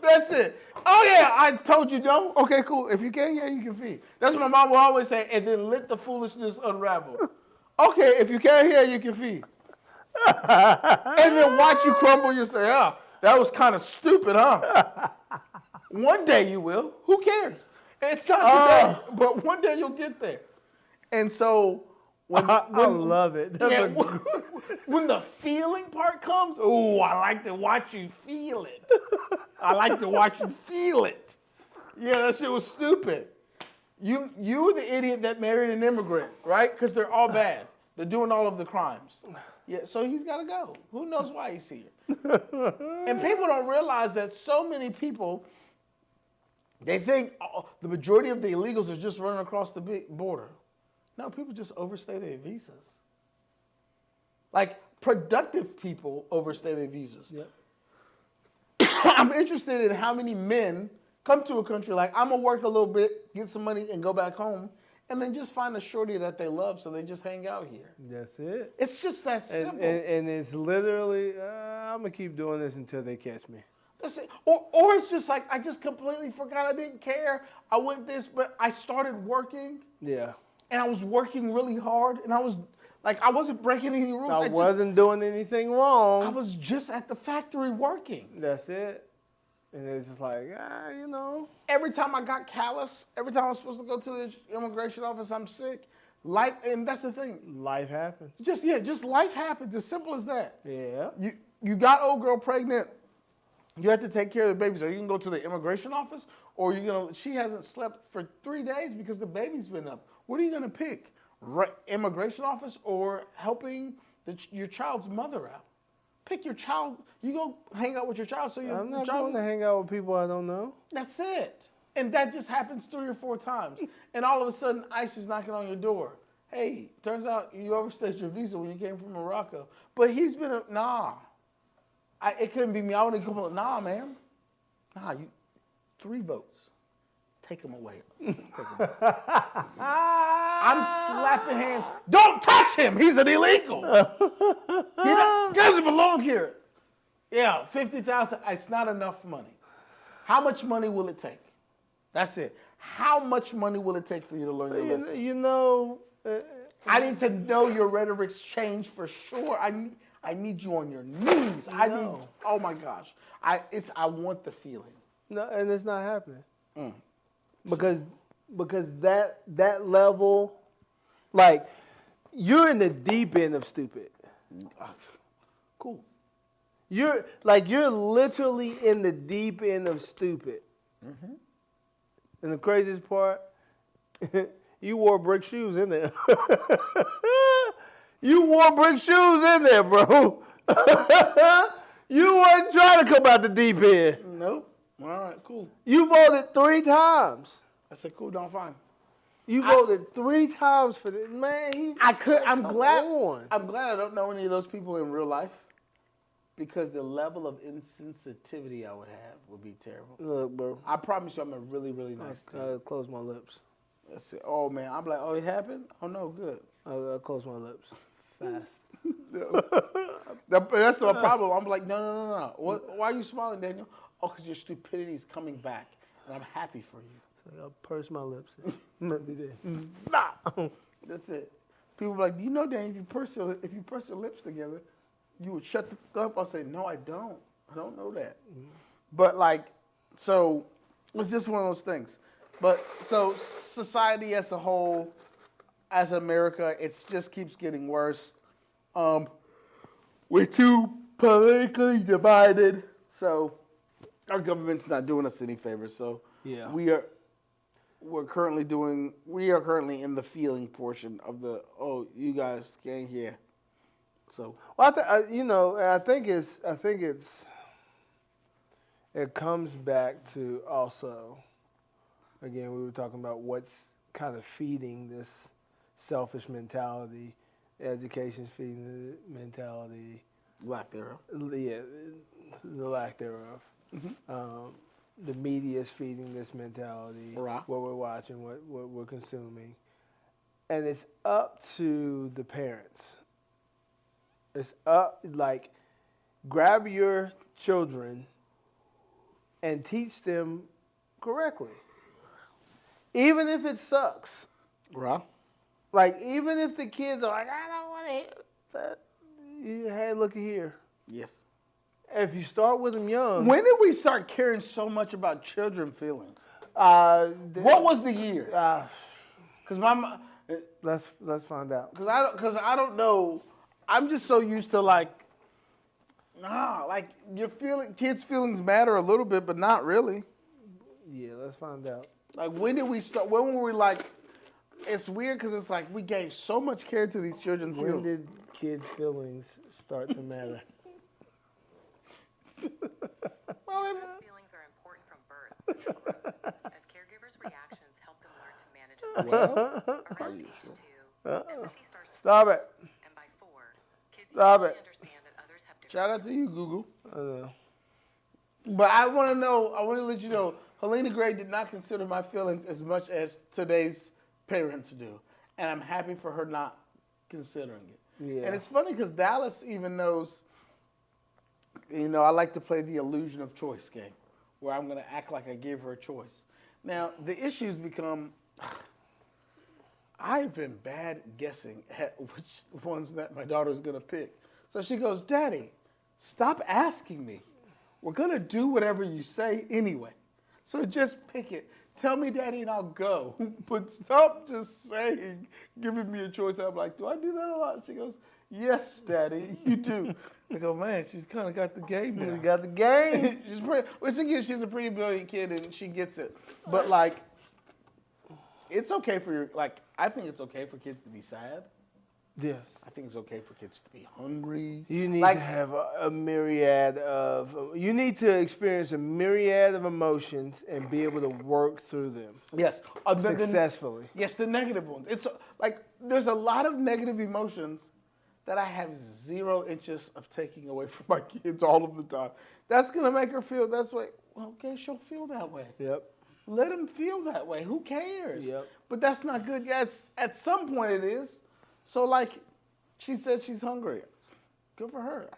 that's it. Oh yeah, I told you no. Okay, cool. If you can't hear, you can feel. That's what my mom will always say. And then let the foolishness unravel. Okay, if you can't hear, you can feel. And then watch you crumble. You say, "Ah, that was kind of stupid, huh?" One day you will. Who cares? It's not today, but one day you'll get there. And so I love it. That's When the feeling part comes, oh, I like to watch you feel it. I like to watch you feel it. Yeah, that shit was stupid. You were the idiot that married an immigrant, right? Because they're all bad. They're doing all of the crimes. Yeah, so he's got to go. Who knows why he's here? And people don't realize that so many people, they think the majority of the illegals are just running across the big border. No, people just overstay their visas. Like, productive people overstay their visas. Yep. I'm interested in how many men come to a country like, I'm going to work a little bit, get some money, and go back home, and then just find a shorty that they love, so they just hang out here. That's it. It's just that simple. And it's literally, I'm going to keep doing this until they catch me. That's it. Or it's just like, I just completely forgot, I didn't care. I went this, but I started working. Yeah. And I was working really hard, and I wasn't breaking any rules. I wasn't doing anything wrong. I was just at the factory working. That's it. And it's just like, you know. Every time I got callous, every time I was supposed to go to the immigration office, I'm sick. Life, and that's the thing. Life happens. Just life happens. As simple as that. Yeah. You got old girl pregnant. You have to take care of the babies. Are you gonna go to the immigration office, or she hasn't slept for 3 days because the baby's been up? What are you gonna pick? Immigration office or helping your child's mother out? Pick your child. You go hang out with your child. So I'm not going to hang out with people I don't know. That's it. And that just happens 3 or 4 times. And all of a sudden, ICE is knocking on your door. Hey, turns out you overstayed your visa when you came from Morocco. But he's been it couldn't be me. I would have come, nah, man. Nah, 3 votes. Take him away. I'm slapping hands. Don't touch him. He's an illegal. He doesn't belong here. Yeah, $50,000. It's not enough money. How much money will it take? That's it. How much money will it take for you to learn your lesson? You know. I need to know your rhetoric's changed for sure. I need you on your knees. Oh my gosh. I want the feeling. No, and it's not happening. Because that level, like, you're in the deep end of stupid. Cool. You're literally in the deep end of stupid. Mm-hmm. And the craziest part, you wore brick shoes in there. You wore brick shoes in there, bro. You weren't trying to come out the deep end. Nope. All right, cool. You voted 3 times. I said, cool, don't fine. You voted 3 times for this. Man, I'm glad I don't know any of those people in real life, because the level of insensitivity I would have would be terrible. Look, bro. I promise you I'm a really, really nice dude. Close my lips. That's it. Oh, man. I'm like, oh, it happened? Oh, no, good. I'll close my lips. Fast. That's my problem. I'm like, no. Why are you smiling, Daniel? Oh, because your stupidity is coming back, and I'm happy for you. So I'll purse my lips. Maybe there. Nah. That's it. People are like, you know, Daniel, if you press your lips together, you would shut the fuck up. I'll say, no, I don't. I don't know that. Mm-hmm. But so it's just one of those things. But so society as a whole, as America, it just keeps getting worse. We're too politically divided. So our government's not doing us any favors. So yeah, we are currently in the feeling portion of the, oh, you guys can't hear. So well, I think it comes back to also, again, we were talking about what's kind of feeding this selfish mentality. Education's feeding the mentality. Lack thereof. Yeah, the lack thereof. Mm-hmm. The media is feeding this mentality. Right. What we're watching, what we're consuming. And it's up to the parents. It's up, grab your children and teach them correctly. Even if it sucks. Right. Even if the kids are like, I don't want to hear that. Hey, look here. Yes. If you start with them young. When did we start caring so much about children's feelings? What was the year? Because Let's find out. Because I don't know. I'm just so used to like kids' feelings matter a little bit, but not really. Yeah, let's find out. Like, when did we start? When were we like? It's weird because it's like we gave so much care to these children's When feelings. did kids' feelings start to matter? Children's feelings are important from birth through growth, as caregivers' reactions help them learn to manage emotions. Around age 2, empathy starts to Stop it. and by 4, kids Stop usually it. understand that others have different Shout out to you, Google. I know. But I want to let you know, Helena Gray did not consider my feelings as much as today's parents do. And I'm happy for her not considering it. Yeah. And it's funny because Dallas even knows, I like to play the illusion of choice game, where I'm going to act like I gave her a choice. Now, the issues become, I've been bad guessing at which ones that my daughter's going to pick. So she goes, Daddy, stop asking me. We're going to do whatever you say anyway. So just pick it. Tell me, Daddy, and I'll go. But stop just saying, giving me a choice. I'm like, do I do that a lot? She goes, yes, Daddy, you do. I go, man, she's kind of got the game now. You got the game. Which again, she's a pretty brilliant kid and she gets it. But like, it's okay for I think it's okay for kids to be sad. Yes. I think it's okay for kids to be hungry. You need to have a myriad of. You need to experience a myriad of emotions and be able to work through them Yes. successfully. Yes, the negative ones. It's like there's a lot of negative emotions that I have 0 interest of taking away from my kids all of the time. That's gonna make her feel that's way. Well, okay, she'll feel that way. Yep. Let them feel that way. Who cares? Yep. But that's not good. Yeah, at some point it is. So like, she said she's hungry. Good for her.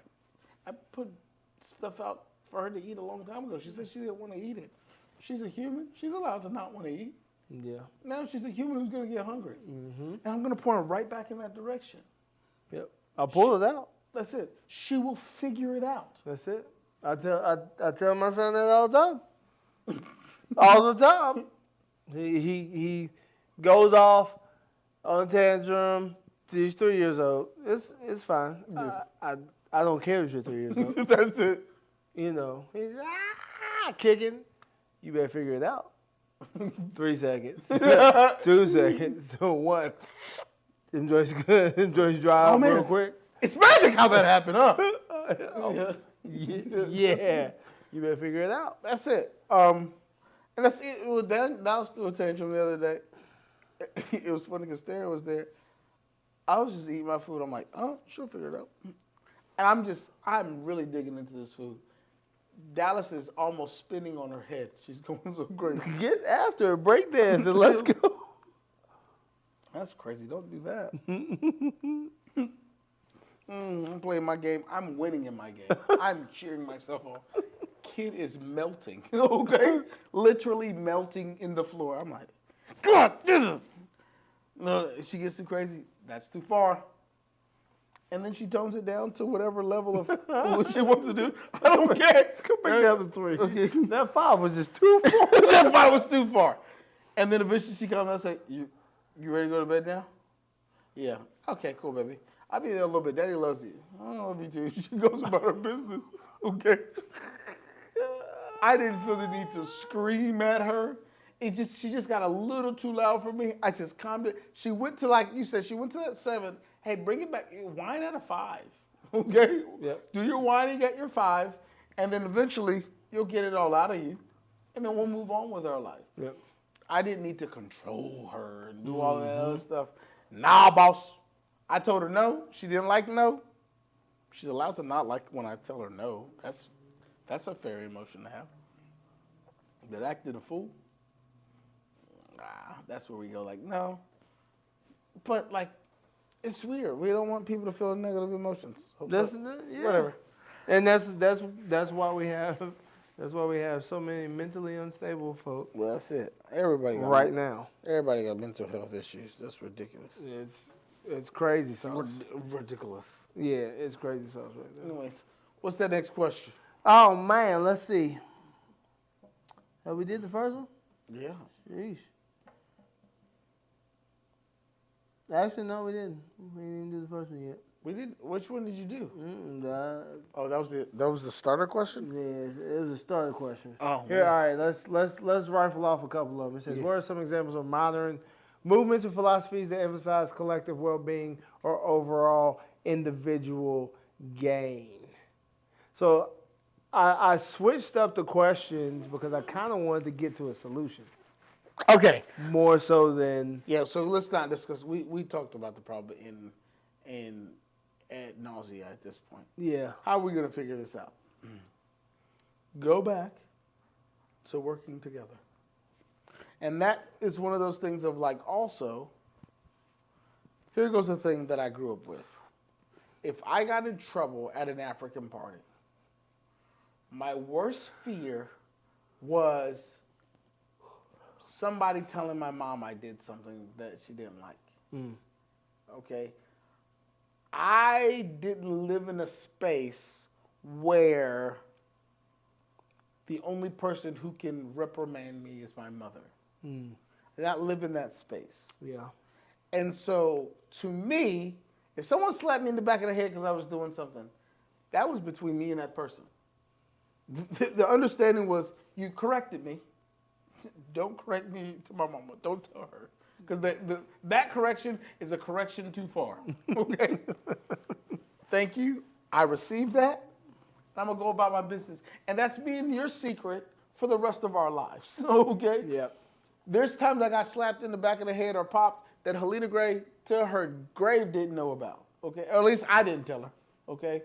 I put stuff out for her to eat a long time ago. She said she didn't want to eat it. She's a human. She's allowed to not want to eat. Yeah. Now she's a human who's going to get hungry. Mm-hmm. And I'm going to point her right back in that direction. Yep. I'll pull it out. That's it. She will figure it out. That's it. I tell my son that all the time. All the time. He goes off on a tantrum. He's 3 years old. It's fine. I don't care if you're 3 years old. That's it. He's kicking. You better figure it out. 3 seconds. 2 seconds. So 1. Enjoy's good. Enjoy's drive real quick. It's magic how that happened, huh? Yeah. You better figure it out. That's it. And that's it. It was Dallas threw a tantrum the other day. It was funny because Sarah was there. I was just eating my food. I'm like, oh, she'll figure it out. And I'm really digging into this food. Dallas is almost spinning on her head. She's going so crazy. Get after her. Break dance and let's go. That's crazy. Don't do that. I'm playing my game. I'm winning in my game. I'm cheering myself on. Kid is melting. Okay? Literally melting in the floor. I'm like, God. No, she gets too crazy. That's too far. And then she tones it down to whatever level of food she wants to do. I don't care. Let's go back down to 3. Okay. That 5 was just too far. That 5 was too far. And then eventually she comes and I say, you ready to go to bed now? Yeah. Okay, cool, baby. I'll be there a little bit. Daddy loves you. I love you too. She goes about her business. Okay. I didn't feel the need to scream at her. She just got a little too loud for me. I just calmed it. She went to, like you said, she went to that 7. Hey, bring it back. Whine at a 5. Okay? Yep. Do your whining at your 5, and then eventually you'll get it all out of you, and then we'll move on with our life. Yep. I didn't need to control her and do all that other stuff. Nah, boss. I told her no. She didn't like no. She's allowed to not like when I tell her no. That's a fair emotion to have. But acting a fool, that's where we go like, no. But like, it's weird. We don't want people to feel negative emotions. Whatever. And that's why we have so many mentally unstable folk Well, that's it. Everybody got right now. Everybody got mental health issues. That's ridiculous. It's crazy sauce. Ridiculous. Yeah, it's crazy sauce right now. Anyways, what's that next question? Oh man, let's see. Have we did the first one? Yeah. Sheesh. Actually, no, we didn't. We didn't do the first one yet. We did. Which one did you do? That, Oh, that was the starter question. yeah, it was a starter question. Oh, Here, man. all right, let's rifle off a couple of them. It says, Yeah. what are some examples of modern movements or philosophies that emphasize collective well-being or overall individual gain? So I switched up the questions because I kind of wanted to get to a solution Okay. more so than Yeah. So let's not discuss. We talked about the problem in ad nausea at this point. yeah. How are we going to figure this out? Go back to working together. And that is one of those things of like, also, here goes the thing that I grew up with. If I got in trouble at an African party, my worst fear was somebody telling my mom I did something that she didn't like. Mm. Okay? I didn't live in a space where the only person who can reprimand me is my mother. Mm. I did not live in that space. Yeah. And so, to me, if someone slapped me in the back of the head because I was doing something, that was between me and that person. The understanding was, you corrected me. Don't correct me to my mama. Don't tell her. Because that correction is a correction too far. Okay? Thank you. I received that. I'm going to go about my business. And that's being your secret for the rest of our lives. Okay? Yeah. There's times I got slapped in the back of the head or popped that Helena Gray, to her grave, didn't know about. Okay? Or at least I didn't tell her. Okay?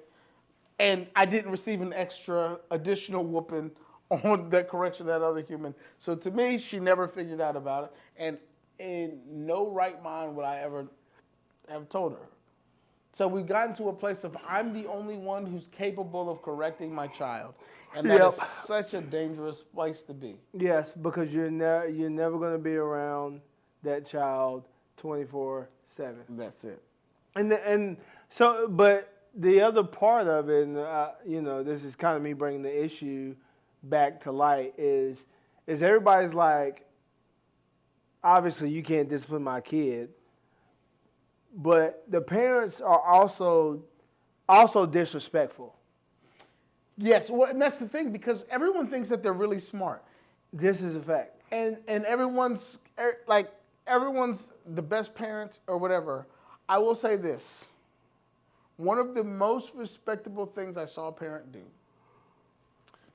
And I didn't receive an extra additional whooping on that correction of that other human. So to me, she never figured out about it. And in no right mind would I ever have told her. So we've gotten to a place of I'm the only one who's capable of correcting my child. And that is such a dangerous place to be. Yes, because you're never going to be around that child 24/7. That's it. And so, but the other part of it, and this is kind of me bringing the issue back to light, is everybody's like, obviously you can't discipline my kid, but the parents are also disrespectful. Yes, well, and that's the thing, because everyone thinks that they're really smart. This is a fact. And everyone's the best parents or whatever. I will say this. One of the most respectable things I saw a parent do,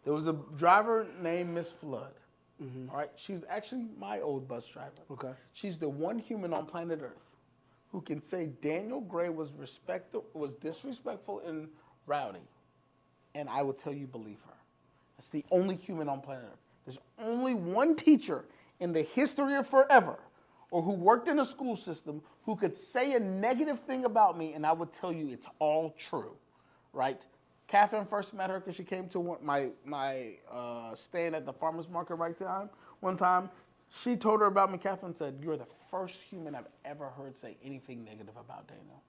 there was a driver named Miss Flood. Mm-hmm. All right, she was actually my old bus driver. Okay. She's the one human on planet Earth who can say Daniel Gray was disrespectful and rowdy, and I will tell you believe her. That's the only human on planet Earth. There's only one teacher in the history of forever, or who worked in a school system, who could say a negative thing about me, and I would tell you it's all true, right? Catherine first met her because she came to my stand at the farmer's market one time. She told her about me. Catherine said, "You're the first human I've ever heard say anything negative about Daniel."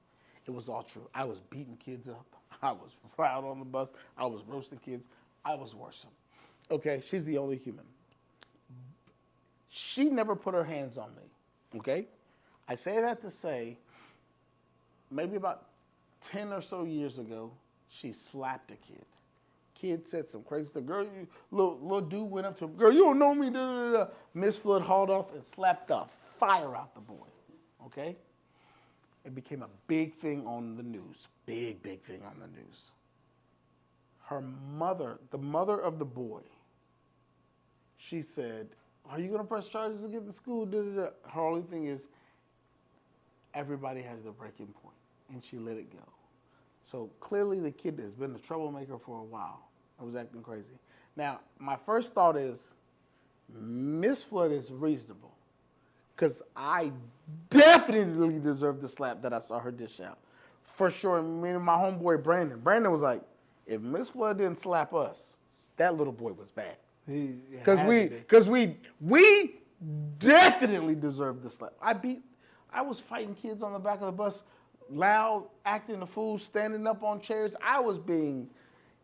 It was all true. I was beating kids up. I was riled on the bus. I was roasting kids. I was worse. Okay, she's the only human. She never put her hands on me, okay? I say that to say, maybe about 10 or so years ago, she slapped a kid. Kid said some crazy stuff. Girl, little dude went up to him. Girl, you don't know me. Da, da, da. Miss Flood hauled off and slapped the fire out the boy, okay? It became a big thing on the news. Big thing on the news. Her mother, the mother of the boy, she said, "Are you going to press charges against the school?" Da, da, da. Her only thing is, everybody has their breaking point, and she let it go. So clearly the kid has been a troublemaker for a while. I was acting crazy. Now, my first thought is, Miss Flood is reasonable, because I definitely deserved the slap that I saw her dish out. For sure, me and my homeboy Brandon was like, if Miss Flood didn't slap us, that little boy was bad. Because we definitely deserved the slap. I was fighting kids on the back of the bus, loud, acting a fool, standing up on chairs.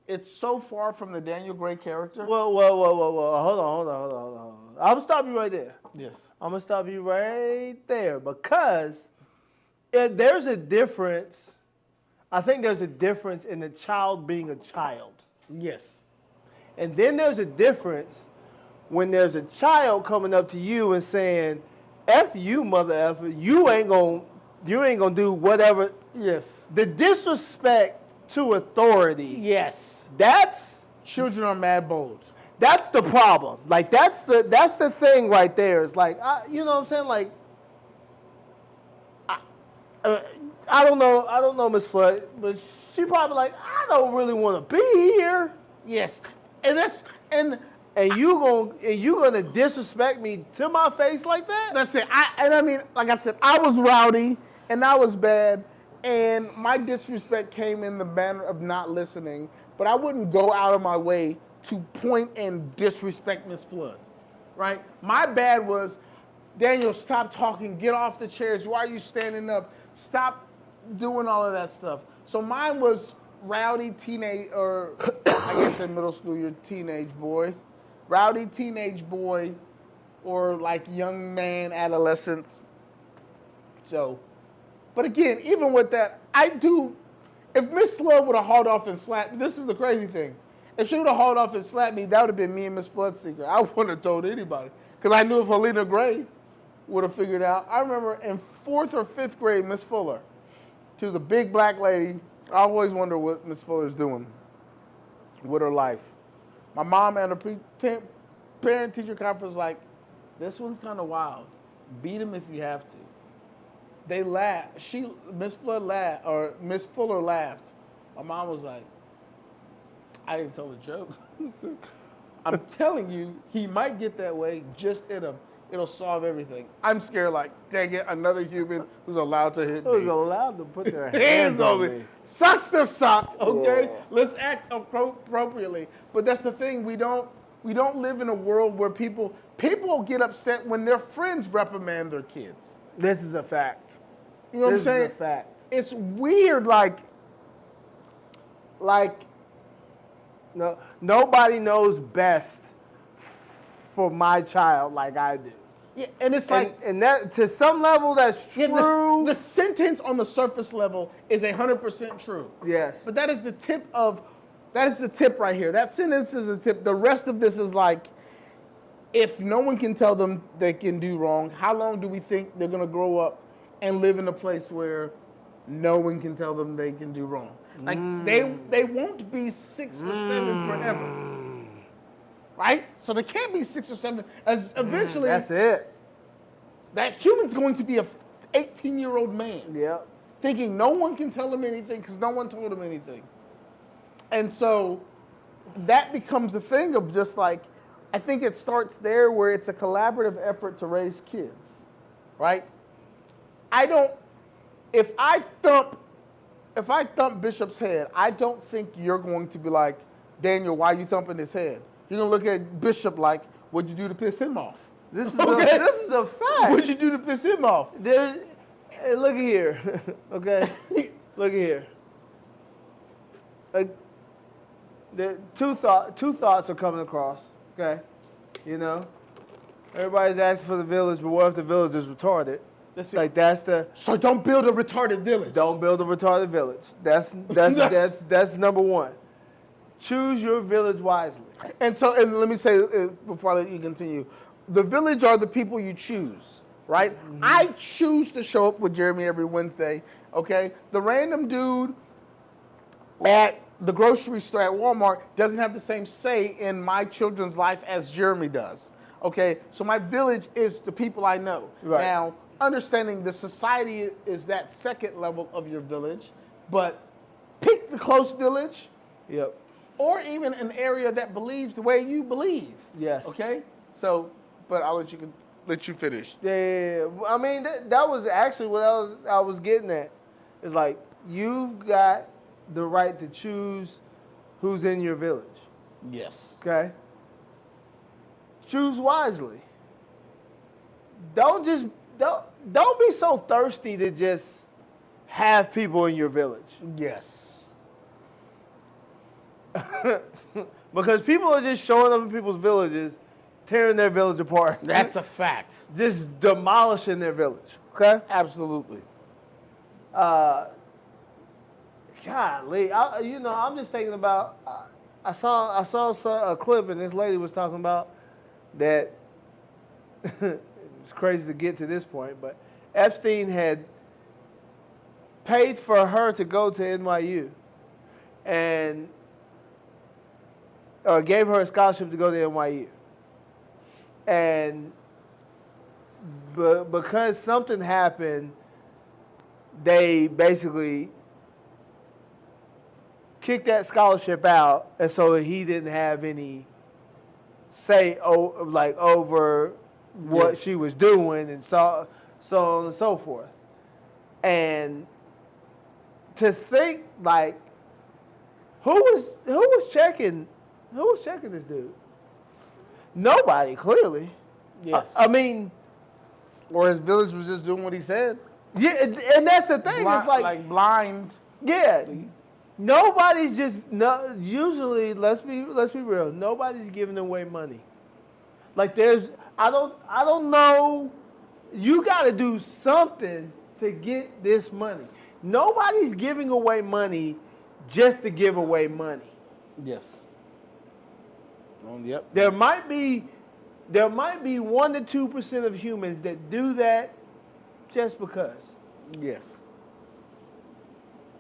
It's so far from the Daniel Gray character. Whoa. Hold on. I'm going to stop you right there. Yes. I'm going to stop you right there because there's a difference. I think there's a difference in a child being a child. Yes. And then there's a difference when there's a child coming up to you and saying, F you, mother effer, you ain't gonna do whatever. Yes. The disrespect to authority, Yes. that's Children are mad bold. That's the problem. Like that's the thing right there. It's like you know what I'm saying. Like I don't know Miss Flood, but she probably like I don't really want to be here. Yes, and you gonna disrespect me to my face like that? that's it. I mean, like I said, I was rowdy and I was bad, and my disrespect came in the manner of not listening. But I wouldn't go out of my way to point and disrespect Miss Flood, right? My bad was, Daniel, stop talking, get off the chairs. Why are you standing up? Stop doing all of that stuff. So mine was rowdy teenage, or I guess in middle school, you're a teenage boy. Rowdy teenage boy, or like young man, adolescence. So, but again, even with that, if Miss Flood would have hauled off and slapped me, this is the crazy thing. If she would have hauled off and slapped me, that would have been me and Miss Flood's secret. I wouldn't have told anybody. Because I knew if Helena Gray would have figured out. I remember in 4th or 5th grade, Miss Fuller, she was a big black lady. I always wonder what Miss Fuller's doing with her life. My mom at a parent-teacher conference was like, this one's kind of wild. Beat him if you have to. They laughed. Miss Fuller laughed. My mom was like, I didn't tell the joke. I'm telling you, he might get that way. Just hit him. It'll solve everything. I'm scared like, dang it, another human who's allowed to hit me. Who's allowed to put their hands on me? Sucks to suck, okay? Yeah. Let's act appropriately. But that's the thing. We don't live in a world where people get upset when their friends reprimand their kids. This is a fact. You know what I'm saying? This is a fact. It's weird, like No, nobody knows best for my child like I do. yeah, and it's like And that to some level that's true. the sentence on the surface level is 100% true. Yes. But that is the tip right here. That sentence is a tip. The rest of this is like, if no one can tell them they can do wrong, how long do we think they're going to grow up and live in a place where no one can tell them they can do wrong? Like they won't be 6 or 7 forever. Right? So they can't be 6 or 7 as eventually That's it. that human's going to be a 18-year-old man. Yep. Thinking no one can tell him anything because no one told him anything. And so that becomes a thing of just like, I think it starts there where it's a collaborative effort to raise kids, right? If I thump Bishop's head, I don't think you're going to be like, Daniel, why are you thumping his head? You're going to look at Bishop like, what'd you do to piss him off? This is Okay. this is a fact. What'd you do to piss him off? Hey, look at here, okay? Look at here. Two thoughts are coming across, okay? You know, everybody's asking for the village, but what if the village is retarded? That's Like that's the So don't build a retarded village. don't build a retarded village. That's number one. Choose your village wisely. And let me say before I let you continue, the village are the people you choose, right? Mm-hmm. I choose to show up with Jeremy every Wednesday, okay? The random dude at the grocery store at Walmart doesn't have the same say in my children's life as Jeremy does, okay? So my village is the people I know. Right. Now, understanding the society is that second level of your village, but pick the close village. Yep. Or even an area that believes the way you believe. Yes. Okay? So, but I'll let you finish. Yeah. I mean, that was actually what I was getting at. It's like you've got the right to choose who's in your village. Yes. Okay? Choose wisely. Don't be so thirsty to just have people in your village. Yes. Because people are just showing up in people's villages, tearing their village apart. That's a fact. Just demolishing their village. Okay? Absolutely. Golly, I'm just thinking about. I saw a clip, and this lady was talking about that. It's crazy to get to this point, but Epstein had paid for her to go to NYU, and or gave her a scholarship to go to NYU, and because something happened, they basically kicked that scholarship out, and so he didn't have any say over what she was doing, and so on and so forth. And to think like, who was checking this dude? Nobody, clearly. Yes. I mean, or his village was just doing what he said. yeah, and that's the thing. It's like blind. yeah, nobody's just no. Usually, let's be real. Nobody's giving away money. Like I don't know. You got to do something to get this money. Nobody's giving away money just to give away money. Yes. Yep. There might be 1 to 2% of humans that do that just because. Yes.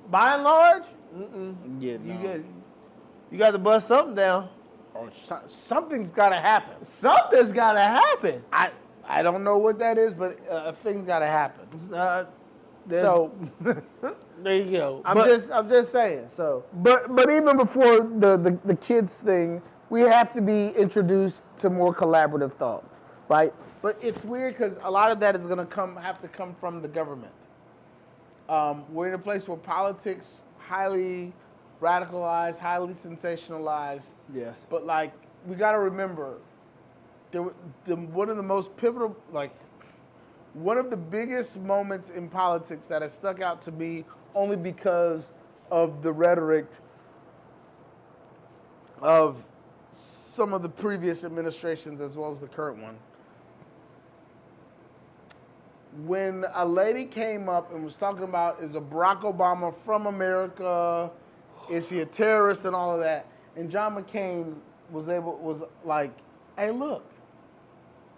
By and large, Yeah. No. you got to bust something down. Or something's got to happen. Something's got to happen. I don't know what that is, but a thing's got to happen. So there you go. I'm just saying. So, but even before the kids thing, we have to be introduced to more collaborative thought, right? But it's weird because a lot of that is going to have to come from the government. We're in a place where politics highly radicalized, highly sensationalized. yes. But like we got to remember, one of the most pivotal, like one of the biggest moments in politics that has stuck out to me only because of the rhetoric of some of the previous administrations as well as the current one. When a lady came up and was talking about, is a Barack Obama from America? Is he a terrorist and all of that? And John McCain was like, hey, look,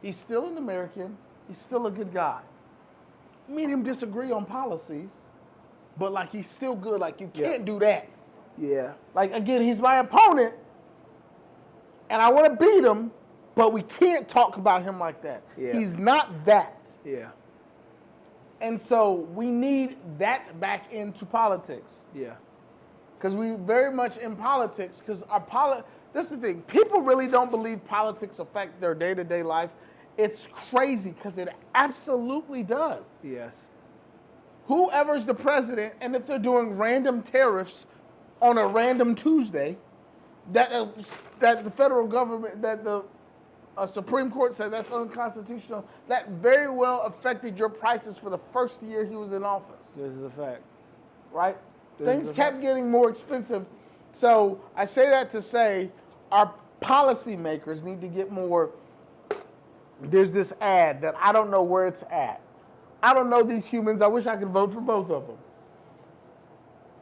he's still an American. He's still a good guy. Me and him disagree on policies, but like he's still good. Like you can't do that. Yeah. Like again, he's my opponent, and I want to beat him, but we can't talk about him like that. Yeah. He's not that. Yeah. And so we need that back into politics. Yeah. Because we very much in politics, because this is the thing, people really don't believe politics affect their day-to-day life. It's crazy because it absolutely does. Yes. Whoever's the president, and if they're doing random tariffs on a random Tuesday, that the federal government, that the Supreme Court said that's unconstitutional, that very well affected your prices for the first year he was in office. This is a fact. Right? This Things is a kept fact. getting more expensive. So I say that to say our policymakers need to get more. There's this ad that I don't know where it's at. I don't know these humans. I wish I could vote for both of them.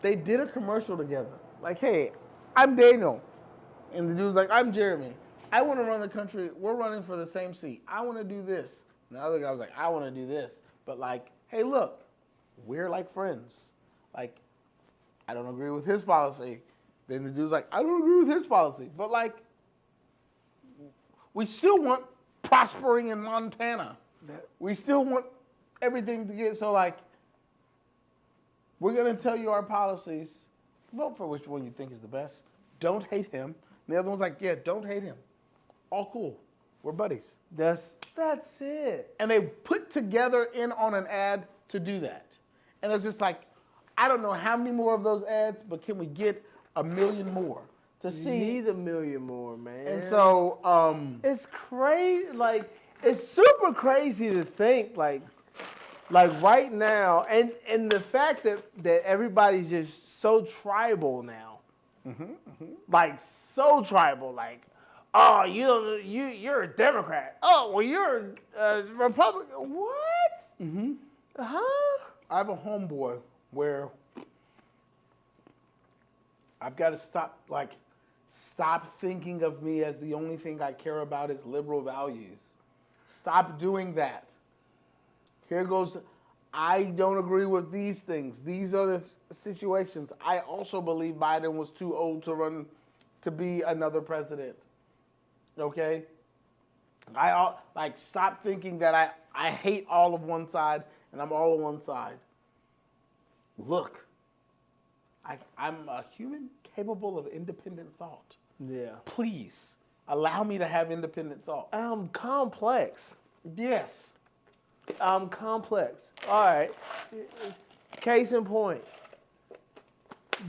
They did a commercial together. Like, hey, I'm Daniel. And the dude's like, I'm Jeremy. I want to run the country. We're running for the same seat. I want to do this. And the other guy was like, I want to do this. But like, hey, look, we're like friends. Like, I don't agree with his policy. Then the dude's like, I don't agree with his policy. But like, we still want prospering in Montana. We still want everything to get, so like, we're going to tell you our policies. Vote for which one you think is the best. Don't hate him. And the other one's like, yeah, don't hate him. All cool. We're buddies. That's it. And they put together in on an ad to do that. And it's just like, I don't know how many more of those ads, but can we get 1 million more to see? You need 1 million more, man. And so, it's crazy. Like, it's super crazy to think, like right now, and the fact that everybody's just so tribal now. Like, so tribal. Like, oh, you're a Democrat. Oh, well, you're a Republican. What? Huh? I have a homeboy where I've got to stop thinking of me as the only thing I care about is liberal values. Stop doing that. Here goes, I don't agree with these things. These are the situations. I also believe Biden was too old to run to be another president. Okay? Stop thinking that I hate all of one side and I'm all on one side. Look, I'm a human capable of independent thought. Yeah. Please allow me to have independent thought. I'm complex. Yes. I'm complex. All right. Case in point.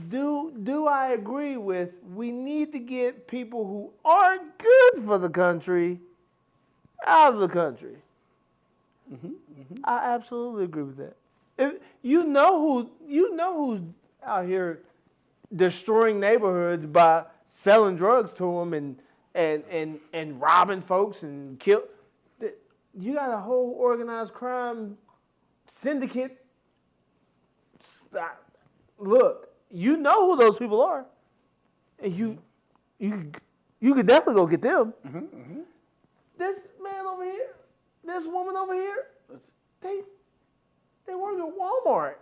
Do I agree with we need to get people who aren't good for the country out of the country? I absolutely agree with that. If you know who's out here destroying neighborhoods by selling drugs to them and robbing folks and kill. You got a whole organized crime syndicate. Look, you know who those people are, and you could definitely go get them. This man over here, this woman over here, they work at Walmart.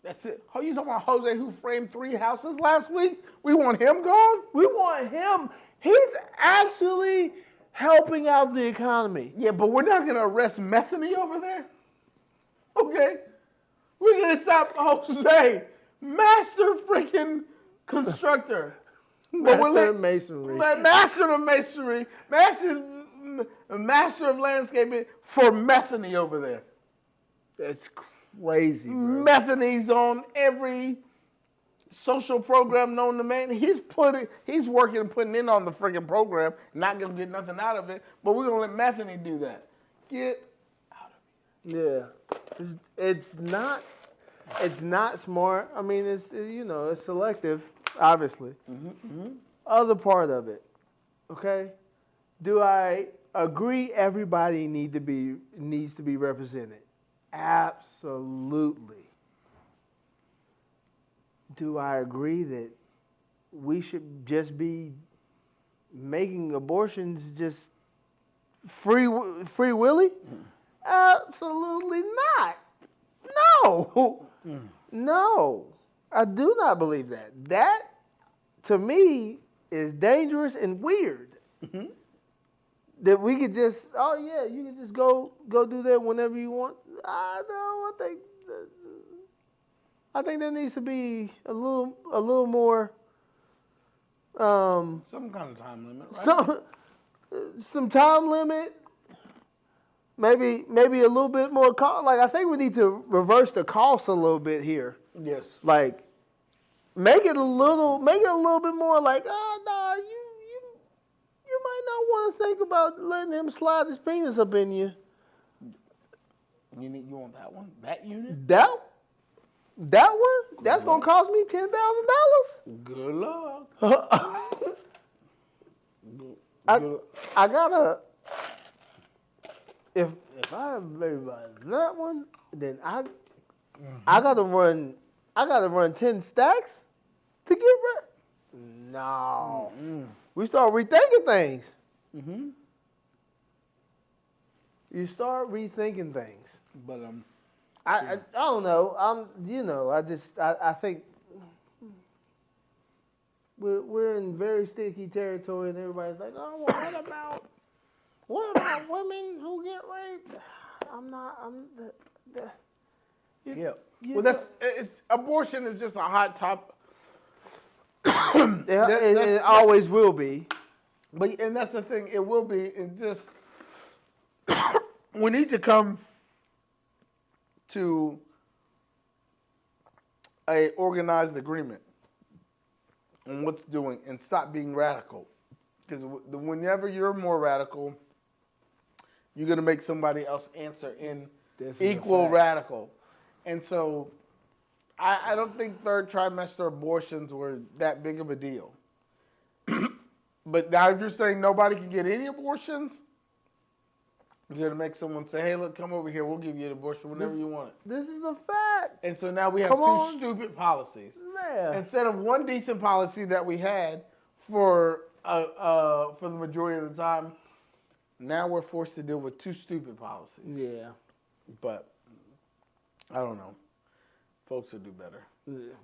That's it. Oh, you talking about Jose who framed 3 houses last week? We want him gone? We want him. He's actually helping out the economy. Yeah, but we're not going to arrest Metheny over there? Okay. We're going to stop Jose, master freaking constructor. Master of masonry. Master of masonry. Master of landscaping for Metheny over there. That's crazy, bro. Metheny's on every social program known to man. He's working and putting in on the freaking program, not gonna get nothing out of it. But we're gonna let Metheny do that. Get out of here. Yeah, it's not smart. I mean, it's selective, obviously. Other part of it, okay? Do I agree everybody needs to be represented? Absolutely. Do I agree that we should just be making abortions just free willy? Absolutely not. No. No. I do not believe that. That, to me, is dangerous and weird. That we could just, you can just go do that whenever you want. I think there needs to be a little more. some kind of time limit, right? Some time limit. Maybe a little bit more cost. Like I think we need to reverse the cost a little bit here. Yes. Like make it a little bit more like, you might not want to think about letting him slide his penis up in you. You want that one? That unit? That one? That's gonna cost me $10,000. Good luck. I gotta. If I have maybe that one, then I gotta run 10 stacks to get rid. No. We start rethinking things. You start rethinking things. But I don't know. I think we're in very sticky territory, and everybody's like, oh, well, what about women who get raped? Abortion is just a hot topic. It always will be. And that's the thing. It will be. It just we need to come to a organized agreement on what's doing and stop being radical. Because whenever you're more radical, you're going to make somebody else answer in equal radical. And so I don't think third trimester abortions were that big of a deal. But now if you're saying nobody can get any abortions, You're gonna make someone say, "Hey, look, come over here. We'll give you an abortion whenever you want it." This is a fact. And so now we have Come two on. stupid policies. Man. Instead of one decent policy that we had for the majority of the time, now we're forced to deal with two stupid policies. Yeah. But I don't know. Folks will do better. Yeah.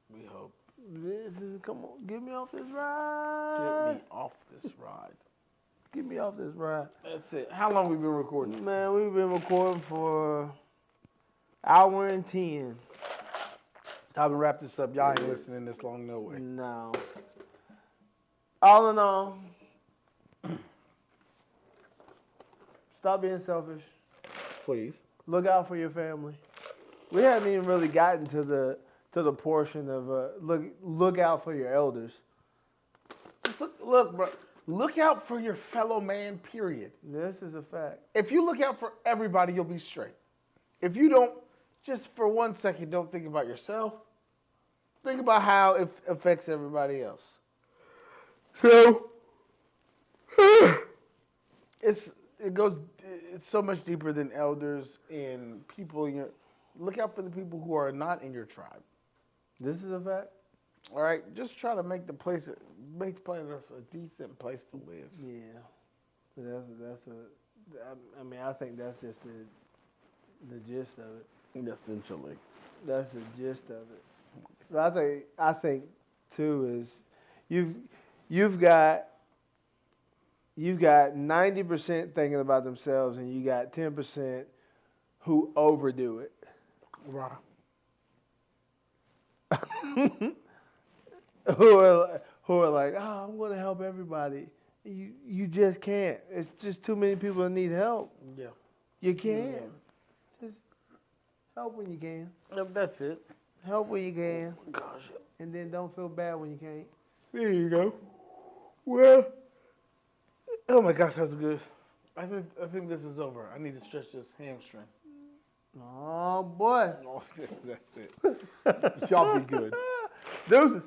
We hope. Come on, get me off this ride. Get me off this ride. Get me off this ride. That's it. How long we been recording? Man, we've been recording for an hour and 10. Time to wrap this up. Y'all ain't listening this long, no way. No. All in all, stop being selfish. Please. Look out for your family. We haven't even really gotten to the portion of look out for your elders. Just look, bro. Look out for your fellow man, period. This is a fact. If you look out for everybody, you'll be straight. If you don't, just for 1 second, don't think about yourself. Think about how it affects everybody else. So, it's so much deeper than elders and people. Look out for the people who are not in your tribe. This is a fact. All right, just try to make the planet a decent place to live. Yeah, I mean, I think that's just the gist of it. Essentially. That's the gist of it. But I think too is you've got 90% thinking about themselves, and you got 10% who overdo it. Right. who are like, oh, I'm going to help everybody. You just can't. It's just too many people that need help. Yeah. You can't. Just help when you can. Yep, that's it. Help when you can. Gosh. And then don't feel bad when you can't. There you go. Well, oh my gosh, that's good. I think this is over. I need to stretch this hamstring. Oh, boy. Oh, that's it. Y'all be good. Deuces.